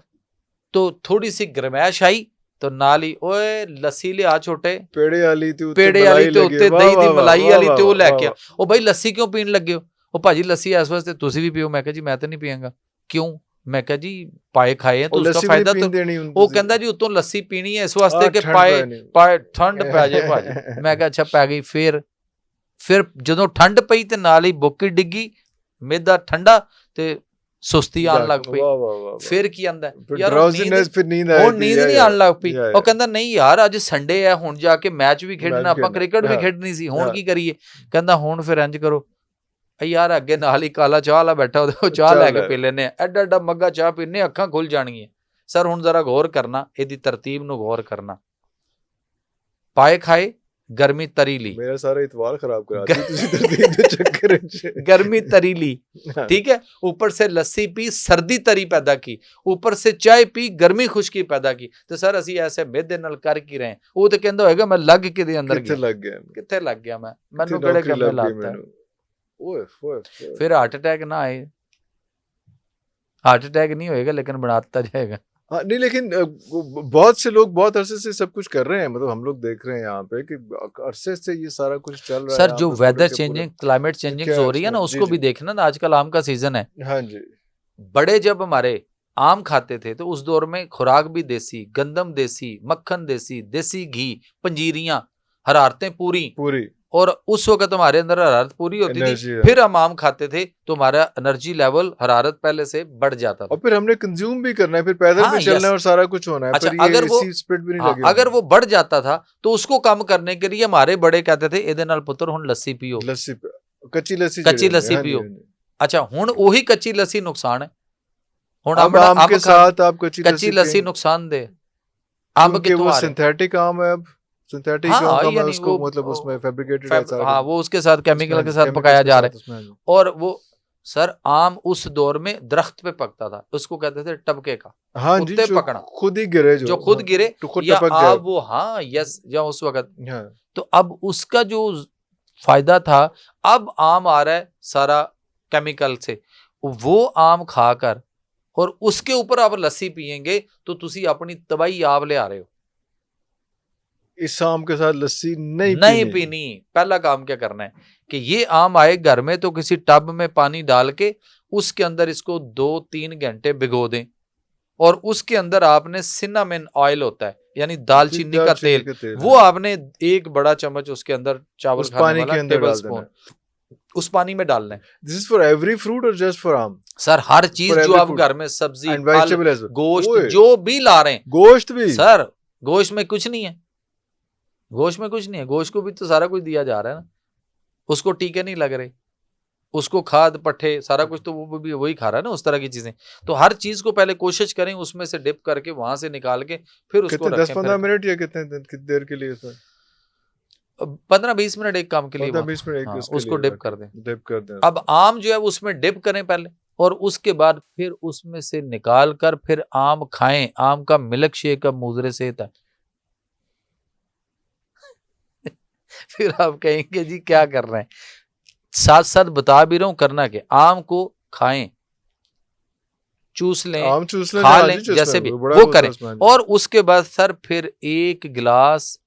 तो थोड़ी सी गरमैश आई, तो नाल ही ओए लस्सी लिया छोटे, पेड़े वाली ते उत्ते दही दी मलाई वाली ते वो लेके आ, ओ भाई लस्सी क्यों पीन लगे हो, ओ भाजी लस्सी इस वास्ते तुसी भी पियो। मैं कहा जी मैं तो नहीं पियांगा। क्यों? मैं कहा जी पाए खाए हैं तो उसका फायदा तो, वो कहता जी उतों लस्सी पीनी है इस वास्ते कि पाए ठंड पै जाए भाजी। मैं कहा अच्छा पै गई। फिर ਜਦੋਂ ਠੰਡ ਪਈ ਤੇ ਨਾਲ ਹੀ ਬੁੱਕੀ ਡਿੱਗੀ, ਮੇਦਾ ਠੰਡਾ ਤੇ ਸੁਸਤੀ ਆਣ ਲੱਗ ਪਈ। ਫਿਰ ਕੀ ਆਂਦਾ ਯਾਰ ਹੁਣ ਨੀਂਦ ਨਹੀਂ ਆਣ ਲੱਗ ਪਈ। ਉਹ ਕਹਿੰਦਾ ਨਹੀਂ ਯਾਰ ਅੱਜ ਸੰਡੇ ਹੈ, ਹੁਣ ਜਾ ਕੇ ਮੈਚ ਵੀ ਖੇਡਣਾ, ਆਪਾਂ ਕ੍ਰਿਕਟ ਵੀ ਖੇਡਣੀ ਸੀ, ਹੁਣ ਕੀ ਕਰੀਏ? ਕਹਿੰਦਾ ਹੁਣ ਫਿਰ ਇੰਜ ਕਰੋ ਯਾਰ ਅੱਗੇ ਨਾਲ ਹੀ ਕਾਲਾ ਚਾਹ ਵਾਲਾ ਬੈਠਾ, ਉਹਦੇ ਚਾਹ ਲੈ ਕੇ ਪੀ ਲੈਨੇ ਆ, ਐਡਾ ਐਡਾ ਮੱਗਾ ਚਾਹ ਪੀਨੇ, ਅੱਖਾਂ ਖੁੱਲ ਜਾਣਗੀਆਂ। ਸਰ ਹੁਣ ਜ਼ਰਾ ਗੌਰ ਕਰਨਾ, ਇਹਦੀ ਤਰਤੀਬ ਨੂੰ ਗੌਰ करना। पाए खाए, गर्मी तरी ली, मेरा सारा इतवार खराब करा दी चक्कर गर्मी तरी ली, ठीक है। ऊपर से लस्सी पी, सर्दी तरी पैदा की, ऊपर से चाय पी, गर्मी खुशकी पैदा की। तो सर असी ऐसे मेदे नाल कर की रहे, वो तो कहंदा होएगा मैं लग के दे अंदर किथे लग गया मैं, मैनू केड़े कम्मे लाता है। फिर हार्ट अटैक ना आए, हार्ट अटैक नहीं होएगा लेकिन बनाता जाएगा। नहीं लेकिन बहुत से लोग बहुत अरसे से सब कुछ कर रहे हैं, मतलब हम लोग देख रहे हैं यहाँ पे कि अरसे से ये सारा कुछ चल रहा है। सर जो वेदर चेंजिंग, क्लाइमेट चेंजिंग हो रही है ना, उसको भी देखना ना, आजकल आम का सीजन है। हाँ जी। बड़े जब हमारे आम खाते थे तो उस दौर में खुराक भी देसी, गंदम देसी, मक्खन देसी, देसी घी, पंजीरियां, हरारतें पूरी, पूरी और उस वक्त हमारे अंदर हरारत पूरी होती थी, एनर्जी फिर हम आम खाते थे तो हमारा एनर्जी लेवल हरारत पहले से बढ़ जाता और था। फिर हमने कंज्यूम भी करना है, फिर पैदल हाँ, भी चलना यस। है और सारा कुछ होना है, अच्छा, फिर ये अगर वो इसी स्पिरिट भी नहीं हाँ, लगे अगर होने। वो बढ़ जाता था तो उसको कम करने के लिए हमारे बड़े कहते थे ਇਹਦੇ ਨਾਲ ਪੁੱਤਰ ਹੁਣ ਲੱਸੀ ਪੀਓ, लस्सी कच्ची लस्सी ਕੱਚੀ ਜਿਹੜੀ ਲੱਸੀ हाँ जी ਪੀਓ। हाँ जी। ਅੱਛਾ, ਹੁਣ ਉਹੀ ਕੱਚੀ ਲੱਸੀ ਨੁਕਸਾਨ ਹੈ। ਹੁਣ अब ਅੰਬ आम ਅੰਬ के ਖਾਣ साथ आप कच्ची ਕੱਚੀ लस्सी ਲੱਸੀ पियेंगे नुकसानदेह, अंब क्योंकि कितों वो आ रहे हैं। सिंथेटिक आम है, अब सिंथेटिक हाँ, आम है, यानी उसको मतलब उसमें फैब्रिकेटेड है फैब सारा हाँ, कुछ, वो उसके साथ उसमें केमिकल हाँ के जी साथ केमिकल्स पकाया के जा रहा साथ है। उसमें हाँ जी। और वो सर आम उस दौर में दरख्त पे पकता था, उसको कहते थे टबके का, हाँ जी कुत्ते जो पकड़ा, खुद ही गिरे जो जो खुद हाँ, गिरे तो खुद या टपक आप जाए वो, हाँ यस, या उस वक्त। हाँ। तो अब उसका जो फायदा था, अब आम आ रहा है सारा केमिकल से, वो आम खाकर और उसके ऊपर आप लस्सी पियेंगे तो तुसी अपनी तबाही आप ले आ रहे हो। इस आम के साथ लस्सी नहीं नहीं पीनी। पीनी। पहला काम क्या करना है कि ये आम आए घर में तो किसी टब में पानी डाल के उसके अंदर इसको 2-3 घंटे भिगो दें, और उसके अंदर आपने सिनामन ऑयल होता है यानी जी दालचीनी का दालचीनी तेल, का तेल वो है, आपने 1 बड़ा चम्मच उसके अंदर, चावल उस खाने पानी वाला के अंदर टेबल डाल देना स्पून, है। उस पानी में डालना है। This is for every fruit और जस्ट फॉर आम? सर हर चीज फॉर जो एवरी आप फूड घर में सब्जी, एंड फल, वेजिटेबल एज वेल? गोश्त ओए जो भी ला रहे हैं गोश्त भी? सर, गोश्त में कुछ नहीं है, गोश्त में कुछ नहीं है, गोश्त को भी तो सारा कुछ दिया जा रहा है ना, उसको टीके नहीं लग रहे, उसको खाद पट्टे सारा कुछ तो वो भी वही खा रहा है ना, उस तरह की चीजें। तो हर चीज को पहले कोशिश करें उसमें से डिप करके वहां से निकाल के फिर उसको कितने रखें, 10-15 मिनट या कितनी देर के लिए सर? 15-20 मिनट एक काम के लिए 15-20 मिनट एक हाँ, उसके उसको लिए डिप रखें, कर दें। डिप कर दें अब उसको। आम जो है उसमें डिप करें पहले, और उसके बाद फिर उसमें से निकाल कर फिर आम खाएं। आम का मिल्क शेक अब मुजरे सेहत है। फिर आप कहेंगे जी क्या कर रहे हैं, साथ साथ बता भी रहा हूं करना क्या, आम को खाएं, चूस लें, आम चूस लें खा हाँ लें, जी चूसना जैसे भी है, बड़ा वो होता करें। है उसमें हाँ जी। और उसके बाद सर फिर 1 गिलास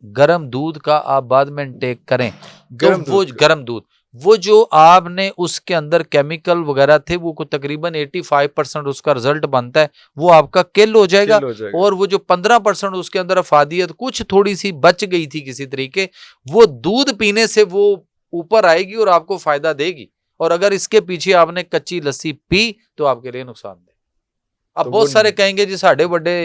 गर्म दूध का आप बाद में इंटेक करें, तो गर्म वो दूध का गर्म दूध, वो जो आपने उसके अंदर केमिकल वगैरह थे वो को तकरीबन 85% उसका रिजल्ट बनता है, वो आपका किल हो जाएगा। किल हो जाएगा। और वो जो 15% उसके अंदर अफादियत कुछ थोड़ी सी बच गई थी किसी तरीके, वो दूध पीने से वो ऊपर आएगी और आपको फायदा देगी। और अगर इसके पीछे आपने कच्ची लस्सी पी तो आपके लिए नुकसान दे। अब तो वो बहुत सारे कहेंगे जी साढ़े बड़े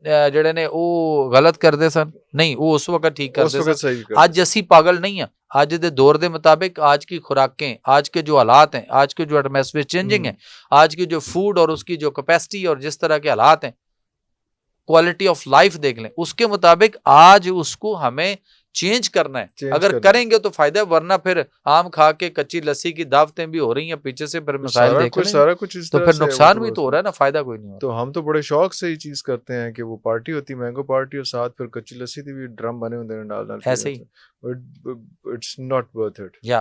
ਜਿਹੜੇ ਨੇ ਉਹ ਗਲਤ ਕਰਦੇ ਸਨ, ਨਹੀਂ ਉਹ ਉਸ ਵਕਤ ठीक उस करते वक्त सन। सही करते ਅੱਜ ਅਸੀਂ ਪਾਗਲ नहीं है, आज के दौर के मुताबिक आज की खुराकें, आज के जो हालात हैं, आज के जो एटमॉस्फेयर चेंजिंग है, आज की जो फूड और उसकी जो कैपेसिटी और जिस तरह के हालात हैं, क्वालिटी ऑफ लाइफ देख लें, उसके मुताबिक आज उसको हमें चेंज करना है। चेंज अगर करना है। करेंगे तो फायदा है, वरना फिर आम खा के कच्ची लस्सी की दावतें भी हो रही हैं पीछे से, फिर मसाइल देख लें, सारा कुछ इस तो तरह फिर से है, वो नुकसान तो भी बस तो हो रहा है ना, फायदा कोई नहीं हो तो हम तो बड़े शौक से ये चीज करते हैं कि वो पार्टी होती है मैंगो पार्टी और साथ फिर कच्ची लस्सी थी भी ड्रम बने होते हैं डाल डाल रहा। ऐसे ही but it's not worth it. या